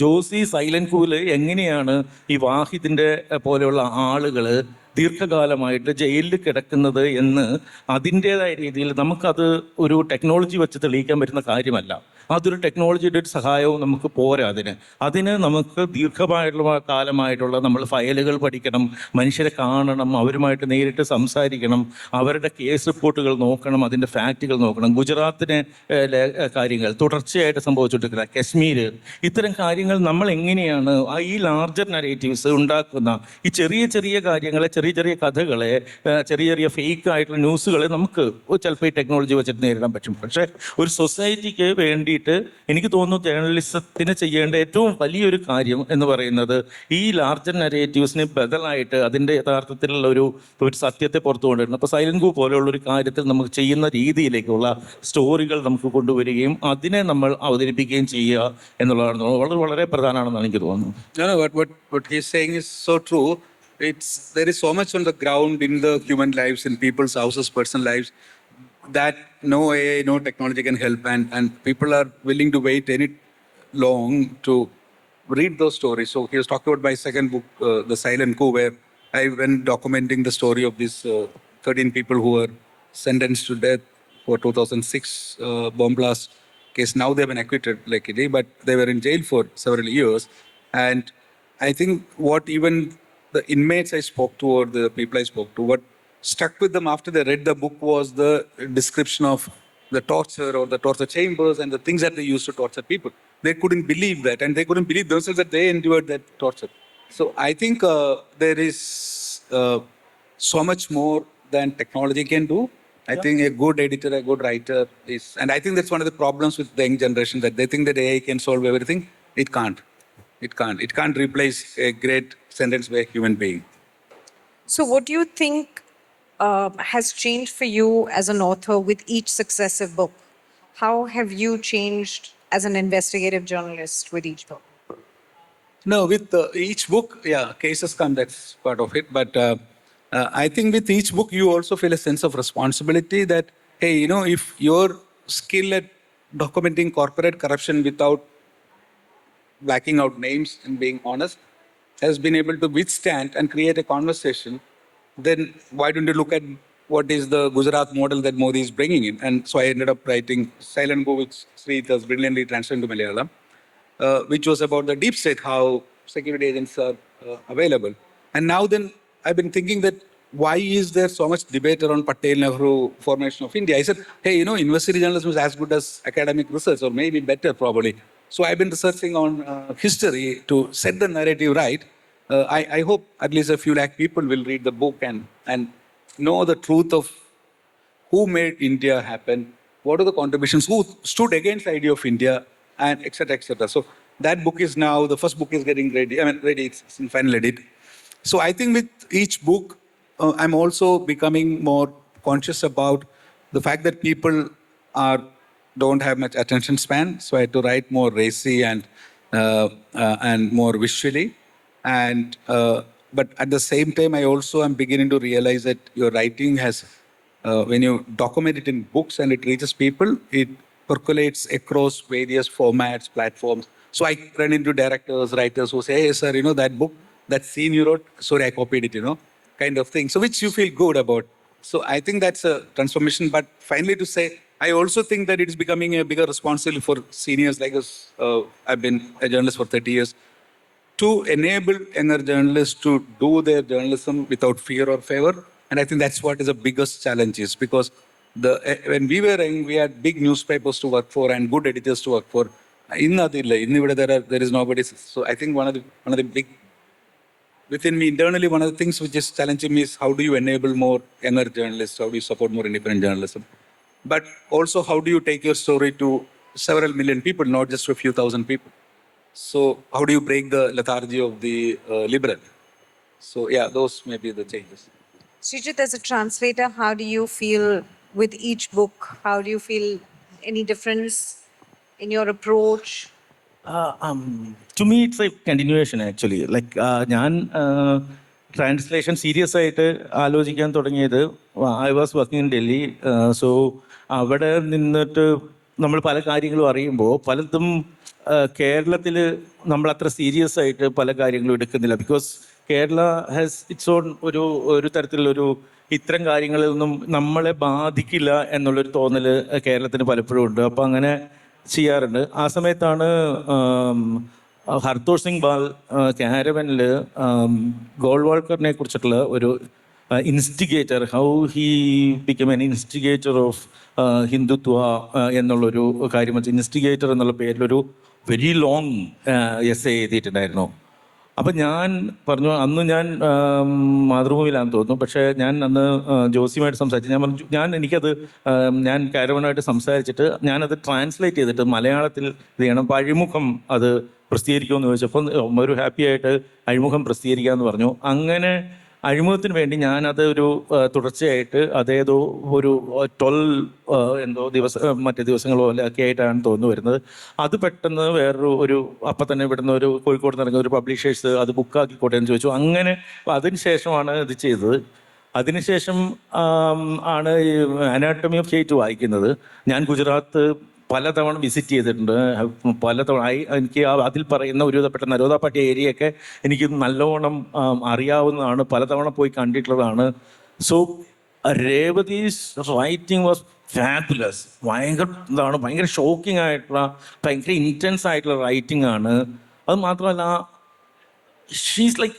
ജോസി സൈലന്റ് കൂവിൽ എങ്ങനെയാണ് ഈ വാഹിദിൻ്റെ പോലെയുള്ള ആളുകൾ ദീർഘകാലമായിട്ട് ജയിലിൽ കിടക്കുന്നത് എന്ന് അതിൻ്റേതായ രീതിയിൽ നമുക്കത് ഒരു ടെക്നോളജി വെച്ച് തെളിയിക്കാൻ പറ്റുന്ന കാര്യമല്ല. അതൊരു ടെക്നോളജിയുടെ ഒരു സഹായവും നമുക്ക് പോരാ. അതിന് നമുക്ക് ദീർഘമായിട്ടുള്ള കാലമായിട്ടുള്ള നമ്മൾ ഫയലുകൾ പഠിക്കണം, മനുഷ്യരെ കാണണം, അവരുമായിട്ട് നേരിട്ട് സംസാരിക്കണം, അവരുടെ കേസ് റിപ്പോർട്ടുകൾ നോക്കണം, അതിൻ്റെ ഫാക്റ്റുകൾ നോക്കണം. ഗുജറാത്തിലെ കാര്യങ്ങൾ തുടർച്ചയായിട്ട് സംഭവിച്ചുകൊണ്ടിരിക്കുന്ന കശ്മീർ, ഇത്തരം കാര്യങ്ങൾ നമ്മൾ എങ്ങനെയാണ് ഈ ലാർജർ നരേറ്റീവ്സ് ഉണ്ടാക്കുന്ന ഈ ചെറിയ ചെറിയ കാര്യങ്ങളെ, ചെറിയ ചെറിയ കഥകളെ, ചെറിയ ചെറിയ ഫേക്ക് ആയിട്ടുള്ള ന്യൂസുകളെ നമുക്ക് ചിലപ്പോൾ ഈ ടെക്നോളജി വെച്ചിട്ട് നേരിടാൻ പറ്റും. പക്ഷേ ഒരു സൊസൈറ്റിക്ക് വേണ്ടിയിട്ട് എനിക്ക് തോന്നുന്നു ജേർണലിസത്തിന് ചെയ്യേണ്ട ഏറ്റവും വലിയൊരു കാര്യം എന്ന് പറയുന്നത് ഈ ലാർജർ നരേറ്റീവ്സിന് ബദലായിട്ട് അതിൻ്റെ യഥാർത്ഥത്തിലുള്ള ഒരു സത്യത്തെ പുറത്തു കൊണ്ടുവരുന്നത്. അപ്പോൾ സൈലന്റ് ഗൂ പോലെയുള്ളൊരു കാര്യത്തിൽ നമുക്ക് ചെയ്യുന്ന രീതിയിലേക്കുള്ള സ്റ്റോറികൾ നമുക്ക് കൊണ്ടുവരികയും അതിനെ നമ്മൾ അവതരിപ്പിക്കുകയും ചെയ്യുക എന്നുള്ളതാണ് വളരെ വളരെ പ്രധാനമാണെന്നാണ് എനിക്ക് തോന്നുന്നത്. What he's saying is so true. There is so much on the ground in the human lives, in people's houses, personal lives, that no AI, no technology can help, and people are willing to wait any long to read those stories. So he was talking about my second book, The Silent Coup, where I went documenting the story of these 13 people who were sentenced to death for 2006 bomb blast case. Now they've been acquitted, luckily, but they were in jail for several years. And I think what even the inmates I spoke to, or the people I spoke to, what struck with them after they read the book was the description of the torture or the torture chambers and the things that they used to torture people. They couldn't believe that, and they couldn't believe themselves that they endured that torture. So I think there is so much more than technology can do. I think a good editor, a good writer is, and I think that's one of the problems with the young generation, that they think that AI can solve everything. It can't. It can't replace a great sentence by a human being. So what do you think has changed for you as an author with each successive book? How have you changed as an investigative journalist with each book? No, with each book, cases come, that's part of it. But I think with each book, you also feel a sense of responsibility that, hey, if your skill at documenting corporate corruption without blacking out names and being honest has been able to withstand and create a conversation, then why don't you look at what is the Gujarat model that Modi is bringing in? And so I ended up writing Silent Go, which Sreejith has brilliantly translated into Malayalam, which was about the deep state, how security agents are available. And now then, I've been thinking that why is there so much debate around Patel-Nehru formation of India? I said, hey, investigative journalism is as good as academic research, or maybe better probably. So I've been researching on history to set the narrative right. I hope at least a few lakh people will read the book and know the truth of who made India happen, what are the contributions, who stood against the idea of India, and etc. etc. So that book is now, the first book is getting ready. It's in final edit. So I think with each book, I'm also becoming more conscious about the fact that people don't have much attention span. So I had to write more racy and more visually. And but at the same time, I also am beginning to realize that your writing has, when you document it in books and it reaches people, it percolates across various formats, platforms. So I run into directors, writers who say, "Hey, sir, that book, that scene you wrote, sorry, I copied it, kind of thing." So which you feel good about. So I think that's a transformation. But finally, to say, I also think that it is becoming a bigger responsibility for seniors like us. I've been a journalist for 30 years to enable younger journalists to do their journalism without fear or favor. And I think that's what is the biggest challenge is because when we were young, we had big newspapers to work for and good editors to work for. In there is nobody. So I think one of the big within me internally, one of the things which is challenging me is how do you enable more younger journalists? How do you support more independent journalism? But also, how do you take your story to several million people, not just to a few thousand people? So, how do you break the lethargy of the liberal? So, yeah, those may be the changes. Sreejith, as a translator, how do you feel with each book? How do you feel any difference in your approach? To me, it's a continuation actually. Like ഞാൻ translation serious ആയിട്ട് ആലോചിക്കാൻ തുടങ്ങിയത് I was working in Delhi. So അവിടെ നിന്നിട്ട് നമ്മൾ പല കാര്യങ്ങളും അറിയുമ്പോൾ പലതും കേരളത്തിൽ നമ്മൾ അത്ര സീരിയസ് ആയിട്ട് പല കാര്യങ്ങളും എടുക്കുന്നില്ല. Because Kerala has it's on ഒരു തരത്തിലുള്ളൊരു ഇത്തരം കാര്യങ്ങളിലൊന്നും നമ്മളെ ബാധിക്കില്ല എന്നുള്ളൊരു തോന്നൽ കേരളത്തിന് പലപ്പോഴും ഉണ്ട്. അപ്പോൾ അങ്ങനെ ചെയ്യാറുണ്ട്. ആ സമയത്താണ് ഹർതോഷ് സിംഗ് ബാൽ കാരവനിൽ ഗോൾവാൾക്കറിനെ കുറിച്ചിട്ടുള്ള ഒരു instigator, how he become an instigator of Hindutva എന്നുള്ളൊരു കാര്യം വെച്ച് ഇൻസ്റ്റിഗേറ്റർ എന്നുള്ള പേരിലൊരു വെരി ലോങ് എസ്സേ എഴുതിയിട്ടുണ്ടായിരുന്നു. അപ്പം ഞാൻ പറഞ്ഞു, അന്ന് ഞാൻ മാതൃഭൂമിയിലാണെന്ന് തോന്നുന്നു, പക്ഷേ ഞാൻ അന്ന് ജോസിയുമായിട്ട് സംസാരിച്ചു. ഞാൻ പറഞ്ഞു എനിക്കത് ഞാൻ കാരവനായിട്ട് സംസാരിച്ചിട്ട് ഞാനത് ട്രാൻസ്ലേറ്റ് ചെയ്തിട്ട് മലയാളത്തിൽ ഇത് ചെയ്യണം, അപ്പോൾ അഴിമുഖം അത് പ്രസിദ്ധീകരിക്കുമെന്ന് ചോദിച്ചപ്പോൾ ഒരു ഹാപ്പി ആയിട്ട് അഴിമുഖം പ്രസിദ്ധീകരിക്കാമെന്ന് പറഞ്ഞു. അങ്ങനെ അഴിമുഖത്തിന് വേണ്ടി ഞാനത് ഒരു തുടർച്ചയായിട്ട് അതേതോ ഒരു 12 മറ്റേ ദിവസങ്ങളോ ഒക്കെ ആയിട്ടാണ് തോന്നുന്നു വരുന്നത്. അത് പെട്ടെന്ന് വേറൊരു അപ്പം തന്നെ ഇവിടുന്ന് ഒരു കോഴിക്കോട് നടക്കുന്ന ഒരു പബ്ലിഷേഴ്സ് അത് ബുക്കാക്കിക്കോട്ടെ എന്ന് ചോദിച്ചു. അങ്ങനെ അതിന് ശേഷമാണ് ഇത് ചെയ്തത്. അതിനുശേഷം ആണ് ഈ അനാട്ടമി ഓഫ് ഹേറ്റ് വായിക്കുന്നത്. ഞാൻ ഗുജറാത്ത് പലതവണ വിസിറ്റ് ചെയ്തിട്ടുണ്ട്. പലതവണ എനിക്ക് അതിൽ പറയുന്ന ഒരുവിധപ്പെട്ട നരോദ പാട്ടി ഏരിയയൊക്കെ എനിക്ക് നല്ലോണം അറിയാവുന്നതാണ്, പലതവണ പോയി കണ്ടിട്ടുള്ളതാണ്. So Revathi's writing was fabulous. ഭയങ്കര ഷോക്കിംഗ് ആയിട്ടുള്ള, ഭയങ്കര ഇൻറ്റൻസ് ആയിട്ടുള്ള റൈറ്റിംഗ് ആണ്. അത് മാത്രമല്ല, ഷീസ് ലൈക്ക്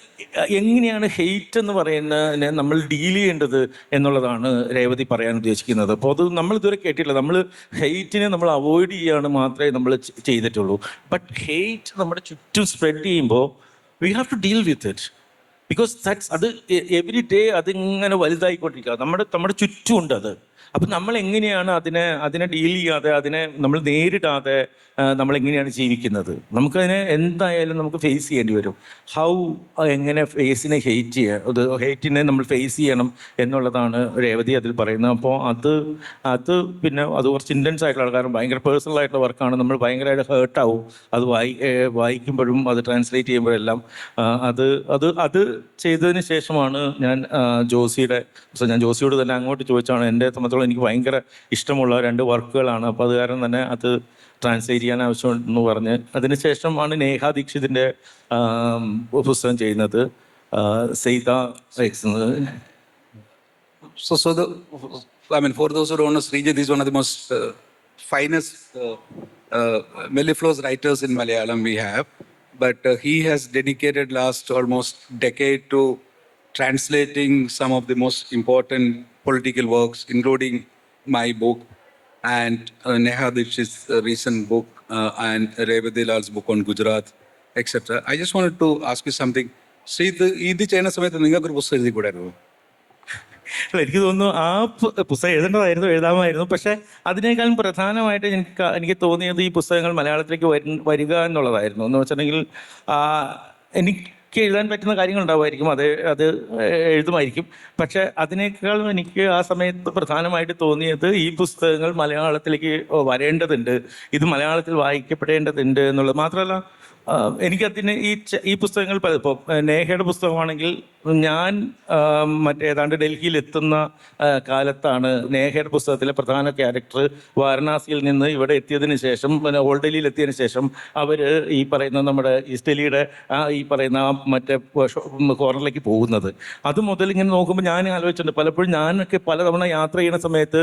എങ്ങനെയാണ് ഹെയ്റ്റ് എന്ന് പറയുന്നതിനെ നമ്മൾ ഡീൽ ചെയ്യേണ്ടത് എന്നുള്ളതാണ് രേവതി പറയാൻ ഉദ്ദേശിക്കുന്നത്. അപ്പോൾ അത് നമ്മൾ ഇതുവരെ കേട്ടിട്ടില്ല. നമ്മൾ ഹെയ്റ്റിനെ നമ്മൾ അവോയ്ഡ് ചെയ്യുകയാണ് മാത്രമേ നമ്മൾ ചെയ്തിട്ടുള്ളൂ. ബട്ട് ഹെയ്റ്റ് നമ്മുടെ ചുറ്റും സ്പ്രെഡ് ചെയ്യുമ്പോൾ we have to deal with it. Because അത് എവറി ഡേ അതിങ്ങനെ വലുതായിക്കൊണ്ടിരിക്കുക. നമ്മുടെ ചുറ്റുമുണ്ട് അത്. അപ്പം നമ്മൾ എങ്ങനെയാണ് അതിനെ ഡീൽ ചെയ്യാതെ, അതിനെ നമ്മൾ നേരിടാതെ നമ്മളെങ്ങനെയാണ് ജീവിക്കുന്നത്? നമുക്കതിനെ എന്തായാലും നമുക്ക് ഫേസ് ചെയ്യേണ്ടി വരും. എങ്ങനെ ഹെയ്റ്റിനെ നമ്മൾ ഫേസ് ചെയ്യണം എന്നുള്ളതാണ് രേവതി അതിൽ പറയുന്നത്. അപ്പോൾ അത് പിന്നെ അത് കുറച്ച് ഇൻറ്റൻസ് ആയിട്ടുള്ള, കാരണം ഭയങ്കര പേഴ്സണൽ ആയിട്ടുള്ള വർക്കാണ്. നമ്മൾ ഭയങ്കരമായിട്ട് ഹേർട്ടാവും അത് വായിക്കുമ്പോഴും അത് ട്രാൻസ്ലേറ്റ് ചെയ്യുമ്പോഴെല്ലാം. അത് ചെയ്തതിന് ശേഷമാണ് ഞാൻ ജോസിയോട് തന്നെ അങ്ങോട്ട് ചോദിച്ചാണ്. എൻ്റെ സംബന്ധിച്ചോളം എനിക്ക് ഭയങ്കര ഇഷ്ടമുള്ള 2 വർക്കുകളാണ്, അപ്പോൾ അത് കാരണം തന്നെ അത് ട്രാൻസ്ലേറ്റ് ചെയ്യാൻ ആവശ്യമുണ്ടെന്ന് പറഞ്ഞ് അതിനുശേഷമാണ് നേഹ ദീക്ഷിതിൻ്റെ പുസ്തകം ചെയ്യുന്നത്, സെയ്ത X. For those who don't know, Sreejith is one of the most finest mellifluous writers in Malayalam we have. But he has dedicated last almost decade to translating some of the most important political works, including my book and Neha Dikshit's recent book and Revati Lal's book on Gujarat, etc. I just wanted to ask you something. ഇത് ചെയ്യുന്ന സമയത്ത് നിങ്ങൾക്കൊരു പുസ്തകം എഴുതി കൂടായിരുന്നു? എനിക്ക് തോന്നുന്നു ആ പുസ്തകം എഴുതാമായിരുന്നു. പക്ഷേ അതിനേക്കാളും പ്രധാനമായിട്ട് എനിക്ക് തോന്നിയത് ഈ പുസ്തകങ്ങൾ മലയാളത്തിലേക്ക് വരിക എന്നുള്ളതായിരുന്നു. എന്ന് വെച്ചിട്ടുണ്ടെങ്കിൽ എനിക്ക് എഴുതാൻ പറ്റുന്ന കാര്യങ്ങളുണ്ടാവുമായിരിക്കും, അത് എഴുതുമായിരിക്കും. പക്ഷേ അതിനേക്കാളും എനിക്ക് ആ സമയത്ത് പ്രധാനമായിട്ട് തോന്നിയത് ഈ പുസ്തകങ്ങൾ മലയാളത്തിലേക്ക് വരേണ്ടതുണ്ട്, ഇത് മലയാളത്തിൽ വായിക്കപ്പെടേണ്ടതുണ്ട് എന്നുള്ളത്. മാത്രമല്ല എനിക്കതിന് ഈ പുസ്തകങ്ങൾ ഇപ്പോൾ നേഹയുടെ പുസ്തകമാണെങ്കിൽ ഞാൻ മറ്റേതാണ്ട് ഡൽഹിയിൽ എത്തുന്ന കാലത്താണ് നേഹയുടെ പുസ്തകത്തിലെ പ്രധാന ക്യാരക്ടർ വാരണാസിയിൽ നിന്ന് ഇവിടെ എത്തിയതിന് ശേഷം പിന്നെ ഓൾഡ് ഡൽഹിയിൽ എത്തിയതിന് ശേഷം അവർ ഈ പറയുന്ന നമ്മുടെ ഈസ്റ്റ് ഡൽഹിയുടെ ഈ പറയുന്ന മറ്റേ കോർണറിലേക്ക് പോകുന്നത്. അത് മുതൽ ഇങ്ങനെ നോക്കുമ്പോൾ ഞാൻ ആലോചിച്ചിട്ടുണ്ട്, പലപ്പോഴും ഞാനൊക്കെ പലതവണ യാത്ര ചെയ്യുന്ന സമയത്ത്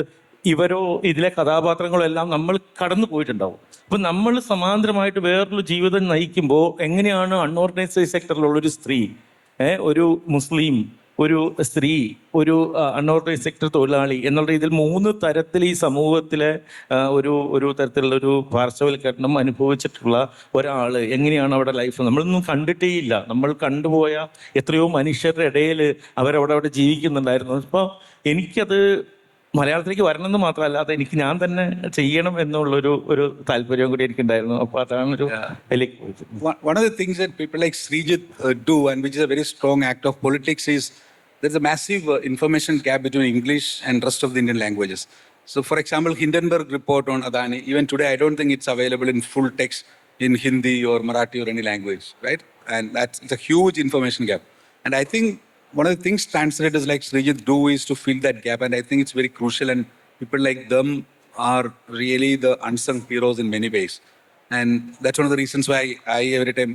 ഇവരോ ഇതിലെ കഥാപാത്രങ്ങളോ എല്ലാം നമ്മൾ കടന്നു പോയിട്ടുണ്ടാവും. അപ്പം നമ്മൾ സമാന്തരമായിട്ട് വേറൊരു ജീവിതം നയിക്കുമ്പോൾ എങ്ങനെയാണ് അൺഓർഗനൈസ്ഡ് സെക്ടറിലുള്ളൊരു സ്ത്രീ, ഒരു മുസ്ലിം, ഒരു സ്ത്രീ, ഒരു അൺഓർഗനൈസ്ഡ് സെക്ടർ തൊഴിലാളി എന്നുള്ള രീതിയിൽ 3 തരത്തിൽ ഈ സമൂഹത്തിലെ ഒരു തരത്തിലുള്ളൊരു പാർശ്വവൽക്കരണം അനുഭവിച്ചിട്ടുള്ള ഒരാൾ എങ്ങനെയാണ് അവിടെ ലൈഫ് നമ്മളൊന്നും കണ്ടിട്ടേ ഇല്ല. നമ്മൾ കണ്ടുപോയ എത്രയോ മനുഷ്യരുടെ ഇടയിൽ അവരവിടെ ജീവിക്കുന്നുണ്ടായിരുന്നു. അപ്പോൾ എനിക്കത് മലയാളത്തിലേക്ക് വരണമെന്ന് മാത്രമല്ല, അത് എനിക്ക് ഞാൻ തന്നെ ചെയ്യണം എന്നുള്ളൊരു താല്പര്യം കൂടി എനിക്കുണ്ടായിരുന്നു. അപ്പോൾ അതാണ് ഒരു One of the things that people like Sreejith do, and which is a very strong act of politics, is there's a massive information gap between English and rest of the Indian languages. So, for example, Hindenburg report on Adani, even today, I don't think it's available in full text in Hindi or Marathi or any language, right? And it's a huge information gap. And I think one of the things translators like Sreejith do is to fill that gap, and I think it's very crucial, and people like them are really the unsung heroes in many ways. And that's one of the reasons why every time,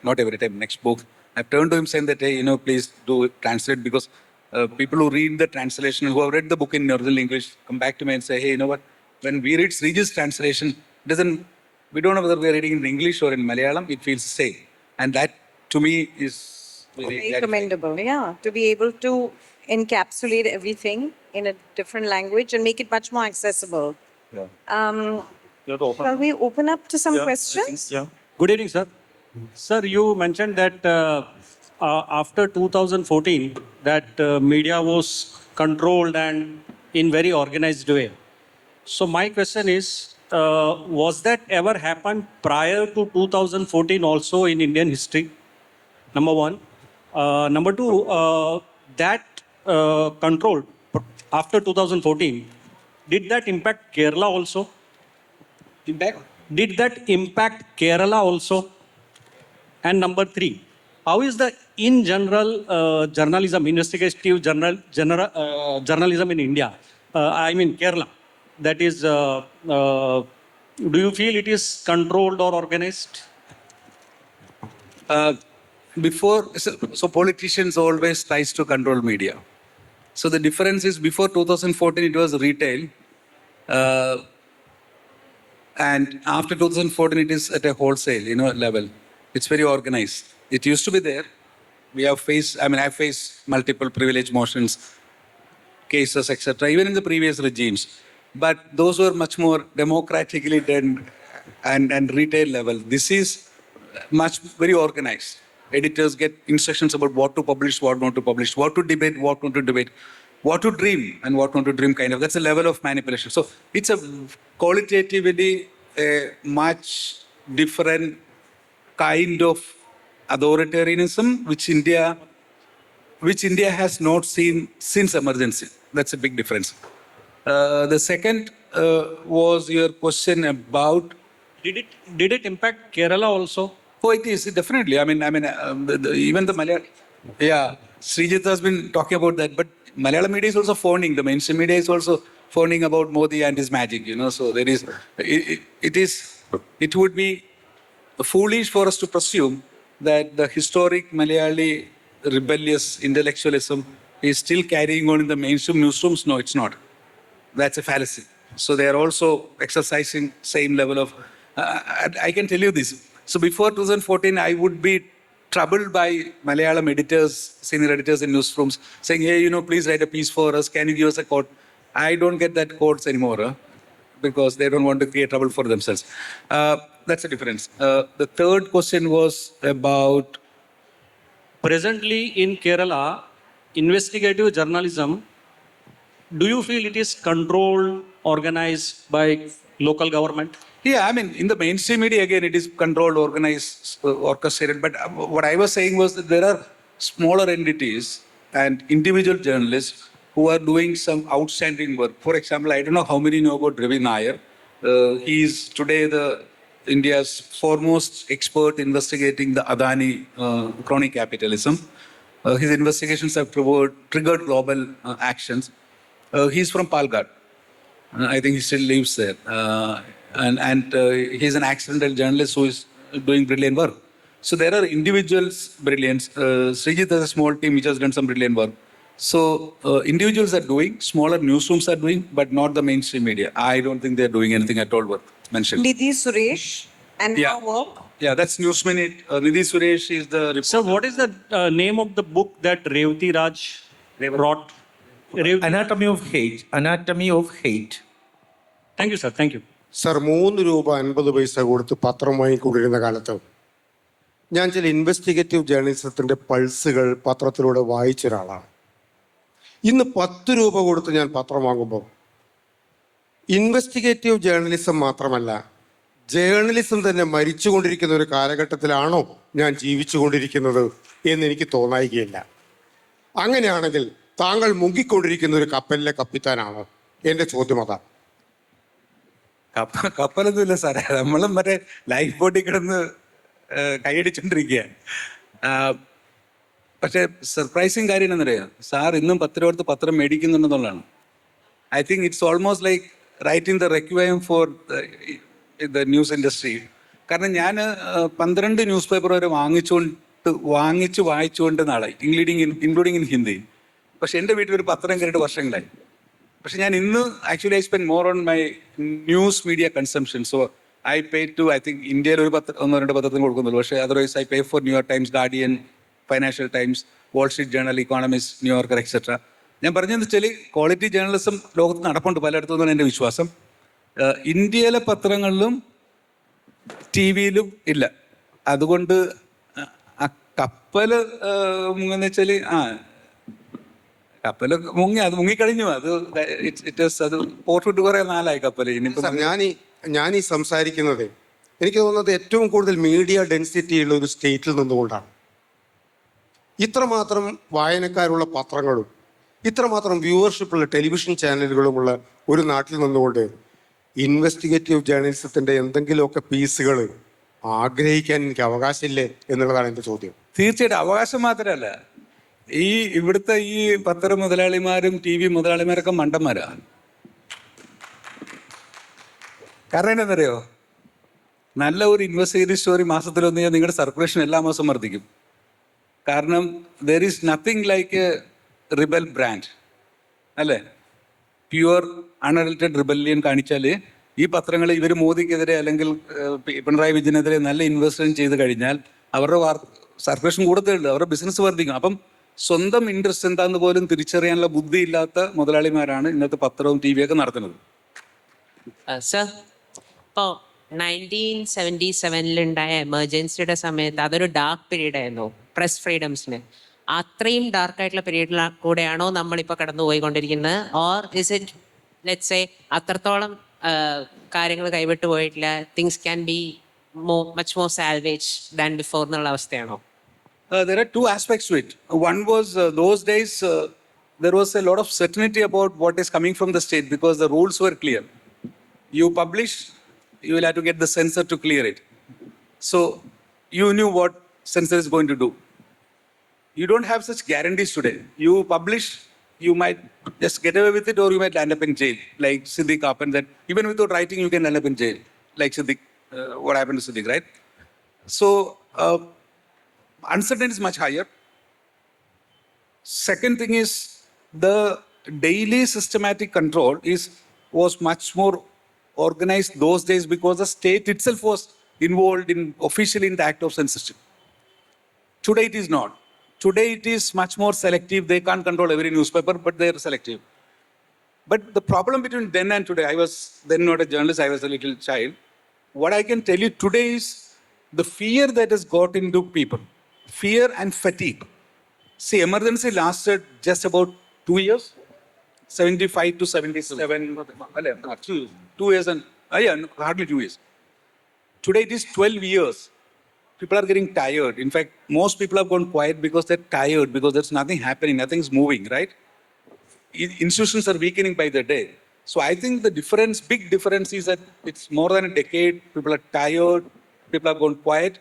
not every time, next book, I've turned to him saying that, hey, please do translate, because people who read the translation, who have read the book in original English, come back to me and say, hey, you know what, when we read Sreejith's translation, we don't know whether we're reading in English or in Malayalam, it feels the same. And that, to me, is very commendable. Yeah, to be able to encapsulate everything in a different language and make it much more accessible. Yeah. Shall we open up to some questions? Yeah. Good evening, sir. Sir, you mentioned that after 2014, that media was controlled and in very organized way. So my question is, was that ever happened prior to 2014 also in Indian history? Number one. Number two, that control after 2014, did that impact Kerala also? Did that impact Kerala also? And number three, how is the in general journalism, investigative journalism in India? I mean Kerala. That is, do you feel it is controlled or organized? So politicians always tries to control media. So the difference is, before 2014 it was retail, and after 2014 it is at a wholesale level. It's very organized. It used to be there. I've faced multiple privilege motions cases, etc., even in the previous regimes, but those were much more democratically done and retail level. This is very organized. Editors get instructions about what to publish, what not to publish, what to debate, what not to debate, what to dream and what not to dream, kind of. That's a level of manipulation. So it's a qualitatively a much different kind of authoritarianism, which India has not seen since emergency. That's a big difference. The second was your question about, Did it impact Kerala also? Oh, it is, definitely. Even the Malayalam, Sreejith has been talking about that, but Malayalam media is also phoning, the mainstream media is also phoning about Modi and his magic, so there is, it would be foolish for us to presume that the historic Malayali rebellious intellectualism is still carrying on in the mainstream newsrooms. No, it's not. That's a fallacy. So they are also exercising same level of, I can tell you this. So before 2014, I would be troubled by Malayalam editors, senior editors in newsrooms saying, hey, please write a piece for us. Can you give us a quote? I don't get that quotes anymore because they don't want to create trouble for themselves. That's the difference. The third question was about... Presently in Kerala, investigative journalism, do you feel it is controlled, organized by local government? Yeah, in the mainstream media, again, it is controlled, organized, orchestrated. But what I was saying was that there are smaller entities and individual journalists who are doing some outstanding work. For example, I don't know how many know about Ravi Nair. He is today the India's foremost expert investigating the Adani crony capitalism. His investigations have triggered global actions. He's from Palghar. I think he still lives there. And he's an accidental journalist who is doing brilliant work. So there are individuals brilliant. Sreejith has a small team which has done some brilliant work. So individuals are doing, smaller newsrooms are doing, but not the mainstream media. I don't think they're doing anything at all worth mentioning. Nidhi Suresh and Yeah. her work. Yeah, that's News Minute. Nidhi Suresh is the reporter. Sir, what is the name of the book that Revati Raj wrote? Anatomy of Hate. Anatomy of Hate. Thank you, sir. Thank you. Sir ₹3.50 കൊടുത്ത് പത്രം വാങ്ങിക്കൊണ്ടിരുന്ന കാലത്ത് ഞാൻ ചില investigative ജേർണലിസത്തിൻ്റെ പൾസുകൾ പത്രത്തിലൂടെ വായിച്ച ഒരാളാണ്. ഇന്ന് ₹10 കൊടുത്ത് ഞാൻ പത്രം വാങ്ങുമ്പോൾ ഇൻവെസ്റ്റിഗേറ്റീവ് ജേർണലിസം മാത്രമല്ല, ജേർണലിസം തന്നെ മരിച്ചുകൊണ്ടിരിക്കുന്ന ഒരു കാലഘട്ടത്തിലാണോ ഞാൻ ജീവിച്ചുകൊണ്ടിരിക്കുന്നത് എന്നെനിക്ക് തോന്നായികയില്ല. അങ്ങനെയാണെങ്കിൽ താങ്കൾ മുങ്ങിക്കൊണ്ടിരിക്കുന്ന ഒരു കപ്പലിലെ കപ്പിത്താനാണോ? എൻ്റെ ചോദ്യം അതാണ്. കപ്പലൊന്നുമില്ല സാറേ, നമ്മളും മറ്റേ ലൈഫ് ബോട്ടിൽ കിടന്ന് കൈയടിച്ചോണ്ടിരിക്കുകയാണ്. പക്ഷേ സർപ്രൈസിങ് കാര്യം എന്നറിയാം, സാർ ഇന്നും ₹10 പത്രം മേടിക്കുന്നുണ്ടെന്നുള്ളതാണ്. I think it's almost like writing the requiem for the news industry. കാരണം ഞാൻ 12 ന്യൂസ് പേപ്പർ വരെ വായിച്ചുകൊണ്ട് നാളായി, ഇൻക്ലൂഡിങ് ഇൻ ഹിന്ദി. പക്ഷെ എൻ്റെ വീട്ടിലൊരു പത്രം കയറിയിട്ട് വർഷങ്ങളായി. പക്ഷെ ഞാൻ ഇന്ന് actually I spend more on my news media consumption. So I pay to, I think ഇന്ത്യയിൽ ഒരു 1-2 പത്രത്തിന് കൊടുക്കുന്നുള്ളൂ. പക്ഷേ otherwise I pay for New York Times, Guardian, Financial Times, Wall Street Journal, Economist, New Yorker, etcetera. ഞാൻ പറഞ്ഞതെന്ന് വെച്ചാൽ ക്വാളിറ്റി ജേർണലിസം ലോകത്ത് നടപ്പുണ്ട് പലയിടത്തു നിന്നാണ് എൻ്റെ വിശ്വാസം. ഇന്ത്യയിലെ പത്രങ്ങളിലും ടി വിയിലും ഇല്ല. അതുകൊണ്ട് ആ കപ്പൽ മുങ്ങെന്ന് വെച്ചാൽ കപ്പൽ മുങ്ങി, അത് മുങ്ങിക്കഴിഞ്ഞു. അത് അത് പോർട്ട് കുറേ നാലായി കപ്പൽ. സർ, ഞാൻ ഈ സംസാരിക്കുന്നത് എനിക്ക് തോന്നുന്നത് ഏറ്റവും കൂടുതൽ മീഡിയ ഡെൻസിറ്റി ഉള്ള ഒരു സ്റ്റേറ്റിൽ നിന്നുകൊണ്ടാണ്. ഇത്രമാത്രം വായനക്കാരുള്ള പത്രങ്ങളും ഇത്രമാത്രം വ്യൂവർഷിപ്പുള്ള ടെലിവിഷൻ ചാനലുകളുമുള്ള ഒരു നാട്ടിൽ നിന്നുകൊണ്ട് ഇൻവെസ്റ്റിഗേറ്റീവ് ജേർണലിസത്തിൻ്റെ എന്തെങ്കിലുമൊക്കെ പീസുകൾ ആഗ്രഹിക്കാൻ എനിക്ക് അവകാശമില്ലേ എന്നുള്ളതാണ് എൻ്റെ ചോദ്യം. തീർച്ചയായിട്ടും അവകാശം മാത്രമല്ല, ഇവിടുത്തെ ഈ പത്ര മുതലാളിമാരും ടി വി മുതലാളിമാരൊക്കെ മണ്ടന്മാരാ. കാരണം എന്താണെന്നറിയോ, നല്ല ഒരു ഇൻവെസ്റ്റിഗേറ്റീവ് സ്റ്റോറി മാസത്തിലൊന്ന് ഞാൻ നിങ്ങളുടെ സർക്കുലേഷൻ എല്ലാ മാസവും വർദ്ധിക്കും. കാരണം there is nothing like A rebel brand, അല്ലേ? പ്യുവർ അൺഅഡൽറ്റഡ് റിബല്യൻ കാണിച്ചാൽ ഈ പത്രങ്ങൾ ഇവർ മോദിക്കെതിരെ അല്ലെങ്കിൽ പിണറായി വിജയനെതിരെ നല്ല ഇൻവെസ്റ്റ്മെന്റ് ചെയ്ത് കഴിഞ്ഞാൽ അവരുടെ സർക്കുലേഷൻ കൂടത്തേ ഉള്ളൂ, അവരുടെ ബിസിനസ് വർദ്ധിക്കും. അപ്പം സ്വന്തം ഇൻട്രസ്റ്റ് എന്താന്ന് പോലും തിരിച്ചറിയാനുള്ള ബുദ്ധിയില്ലാത്ത മുതലാളിമാരാണ് ഇന്നത്തെ പത്രവും ടി വിയൊക്കെ നടത്തുന്നത്. സർ, ഇപ്പോൾ 1977 എമർജൻസിയുടെ സമയത്ത് അതൊരു ഡാർക്ക് പീരീഡ് ആയിരുന്നു പ്രസ് ഫ്രീഡംസിന്. അത്രയും ഡാർക്ക് ആയിട്ടുള്ള പീരീഡിൽ കൂടെയാണോ നമ്മളിപ്പോൾ കടന്നു പോയിക്കൊണ്ടിരിക്കുന്നത്? Or is it let's say അത്രത്തോളം കാര്യങ്ങൾ കൈവിട്ടു പോയിട്ടില്ല, things can be much more salvage than before എന്നുള്ള അവസ്ഥയാണോ? There are two aspects to it. One was those days there was a lot of certainty about what is coming from the state because the rules were clear. You publish, you will have to get the censor to clear it. So you knew what censor is going to do. You don't have such guarantees today. You publish, you might just get away with it or you might land up in jail. Like Siddiq happened that even without writing you can land up in jail. Like Siddiq, what happened to Siddiq, right? So uncertainty is much higher. Second thing is the daily systematic control was much more organized those days because the state itself was involved officially in the act of censorship. Today it is not. Today it is much more selective. They can't control every newspaper, but they are selective. But the problem between then and today, I was then not a journalist, I was a little child. What I can tell you today is the fear that has got into people. Fear and fatigue. See, emergency lasted just about 2 years, 75 to 77, 2 years and hardly 2 years. Today it is 12 years. People are getting tired. In fact, most people have gone quiet because they're tired, because there's nothing happening, nothing's moving, right? Institutions are weakening by the day. So I think the difference, big difference, is that it's more than a decade. People are tired. People have gone quiet,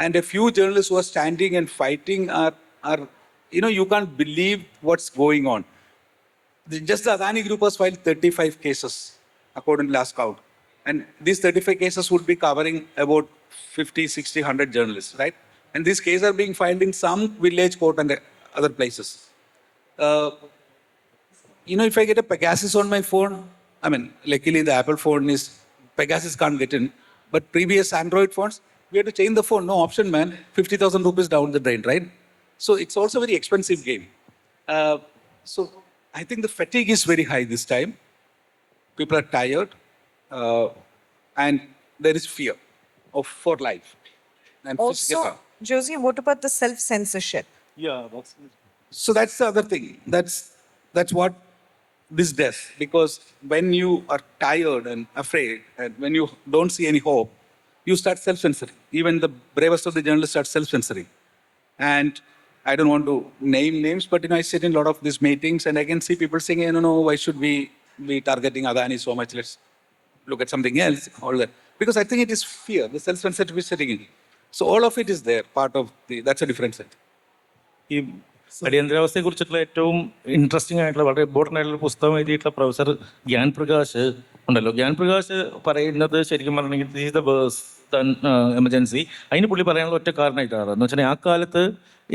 and a few journalists who are standing and fighting are you can't believe what's going on. Just the Adani Group has filed 35 cases, according to last count. And these 35 cases would be covering about 50, 60, 100 journalists, right? And these cases are being filed in some village court and other places. Uh, if I get a Pegasus on my phone, I mean, luckily the Apple phone is, Pegasus can't get in. But previous Android phones, we had to change the phone. No option, man. 50,000 rupees down the drain, right? So it's also a very expensive game. So I think the fatigue is very high this time. People are tired, and there is fear for life. And physical Also, harm. Josy, what about the self-censorship? Yeah, that's So that's the other thing. That's what this does. Because when you are tired and afraid, and when you don't see any hope, you start self-censoring. Even the bravest of the journalists start self-censoring. And I don't want to name names, but I sit in a lot of these meetings, and I can see people saying, no, why should we be targeting Adani so much? Let's look at something else. All that, because I think it is fear. The self-censorship is setting in. So all of it is there. That's a different set. ഈ അടിയന്തരാവസ്ഥയെ കുറിച്ചിട്ടുള്ള ഏറ്റവും interesting ആയിട്ടുള്ള വളരെ important ആയിട്ടുള്ള പുസ്തകം എഴുതിയിട്ടുള്ള professor Gyan Prakash ഉണ്ടല്ലോ. ഗ്യാൻ പ്രകാശ് പറയുന്നത് ശരിക്കും പറഞ്ഞെങ്കിൽ this is the worse emergency. അതിന് പുള്ളി പറയാനുള്ള ഒറ്റ കാരണമായിട്ടാണ് എന്ന് വെച്ചാൽ ആ കാലത്ത്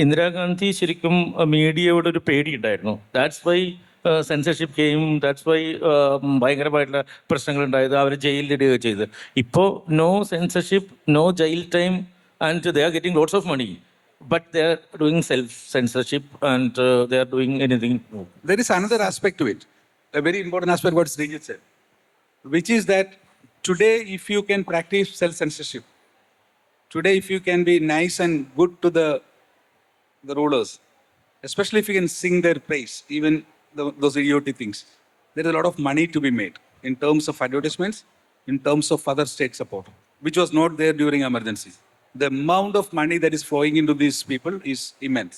ഇന്ദിരാഗാന്ധി ശരിക്കും മീഡിയയോട് ഒരു പേടി ഉണ്ടായിരുന്നു. That's why censorship came, that's why ഭയങ്കരമായിട്ടുള്ള പ്രശ്നങ്ങളുണ്ടായത്, അവർ ജയിലിലിടുകയൊക്കെ ചെയ്ത്. ഇപ്പോൾ no censorship, no jail time, and they are getting lots of money. But they are doing self-censorship, and they are doing anything. There is another aspect to it, a very important aspect what Sreejith said, which is that today, if you can practice self-censorship, today, if you can be nice and good to the rulers, especially if you can sing their praise, even those idiotic things, there is a lot of money to be made in terms of advertisements, in terms of other state support, which was not there during emergency. The amount of money that is flowing into these people is immense.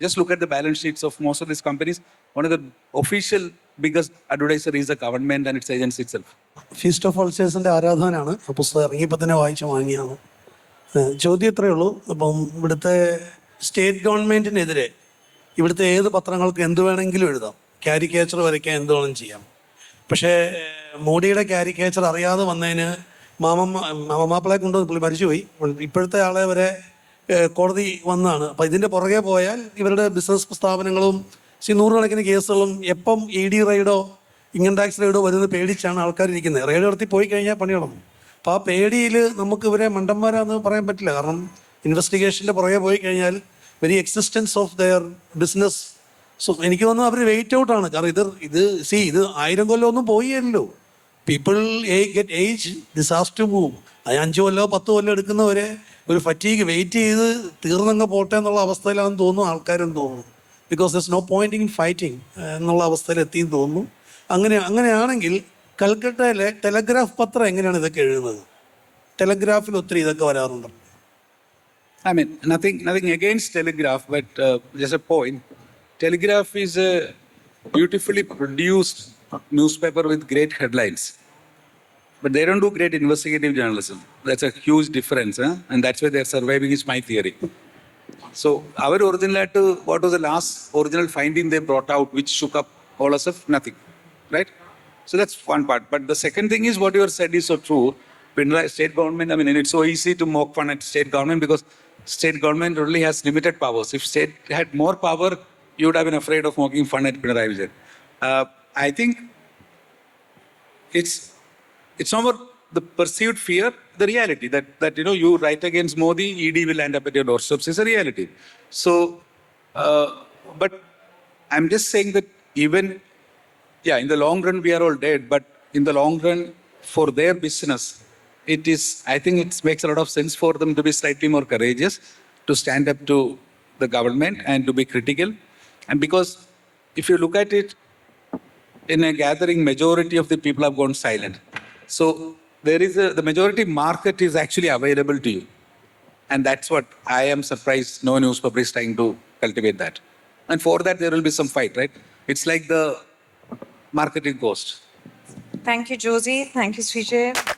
Just look at the balance sheets of most of these companies. One of the official biggest advertiser is the government and its agency itself. Feast of ഓൾസേഴ്സിൻ്റെ ആരാധകനാണ്. ആ പുസ്തകം ഇറങ്ങിയപ്പോൾ തന്നെ വാങ്ങിയാണ്. ചോദ്യം ഇത്രയേ ഉള്ളൂ. അപ്പം ഇവിടുത്തെ സ്റ്റേറ്റ് ഗവൺമെൻറ്റിനെതിരെ ഇവിടുത്തെ ഏത് പത്രങ്ങൾക്ക് എന്ത് വേണമെങ്കിലും എഴുതാം, ക്യാരിക്കേച്ചർ വരയ്ക്കാൻ എന്ത് വേണം ചെയ്യാം. പക്ഷേ മോഡിയുടെ ക്യാരിക്കേച്ചർ അറിയാതെ വന്നതിന് മാമാപ്പിളെ കൊണ്ട് പുള്ളി മരിച്ചുപോയി. ഇപ്പോഴത്തെ ആളെ വരെ കോടതി വന്നതാണ്. അപ്പം ഇതിൻ്റെ പുറകെ പോയാൽ ഇവരുടെ ബിസിനസ് സ്ഥാപനങ്ങളും നൂറുകണക്കിന് കേസുകളും എപ്പം ED റെയ്ഡോ ഇൻകം ടാക്സ് റെയ്ഡോ വരുന്നത് പേടിച്ചാണ് ആൾക്കാർ ഇരിക്കുന്നത്. റെയ്ഡ് നടത്തി പോയി കഴിഞ്ഞാൽ പണി നടന്നു. അപ്പോൾ ആ പേടിയിൽ നമുക്ക് ഇവരെ മണ്ടന്മാരാന്ന് പറയാൻ പറ്റില്ല. കാരണം ഇൻവെസ്റ്റിഗേഷൻ്റെ പുറകെ പോയി കഴിഞ്ഞാൽ very existence of their business. So എനിക്ക് തോന്നുന്നു അവർ വെയിറ്റ് ഔട്ടാണ്. കാരണം ഇത് 1000 കൊല്ലമൊന്നും പോയല്ലോ. People get age, this has to move. അത് 5 കൊല്ലോ 10 കൊല്ലോ എടുക്കുന്നവരെ ഒരു ഫറ്റീഗ് വെയിറ്റ് ചെയ്ത് തീർന്നങ്ങ് പോട്ടെ എന്നുള്ള അവസ്ഥയിലാണെന്ന് തോന്നുന്നു ആൾക്കാരെന്ന് തോന്നുന്നു. ബിക്കോസ് ദർസ് നോ പോയിന്റ് ഇൻ ഫൈറ്റിംഗ് എന്നുള്ള അവസ്ഥയിൽ എത്തിയെന്ന് തോന്നുന്നു. അങ്ങനെയാണെങ്കിൽ കൽക്കട്ടയിലെ ടെലഗ്രാഫ് പത്രം എങ്ങനെയാണ് ഇതൊക്കെ എഴുതുന്നത്? ടെലഗ്രാഫിൽ ഒത്തിരി ഇതൊക്കെ വരാറുണ്ട്. I mean, nothing against Telegraph, but just a point. Telegraph is a beautifully produced newspaper with great headlines. But they don't do great investigative journalism. That's a huge difference, and that's why they're surviving, is my theory. So our original, what was the last original finding they brought out which shook up all of us? Nothing, right? So that's one part. But the second thing is what you have said is so true. State government, I mean, it's so easy to mock fun at state government because state government only has limited powers. If state had more power, you would have been afraid of mocking fun at Pinarayi Vijayan. I think it's not about the perceived fear, the reality that you write against Modi, ED will end up at your doorsteps is a reality. So, but I'm just saying that even, in the long run we are all dead, but in the long run for their business, I think it makes a lot of sense for them to be slightly more courageous, to stand up to the government and to be critical. And because if you look at it, in a gathering, majority of the people have gone silent. So there is the majority market is actually available to you. And that's what I am surprised no newspaper is trying to cultivate that. And for that, there will be some fight, right? It's like the marketing cost. Thank you, Josy. Thank you, Sreejith.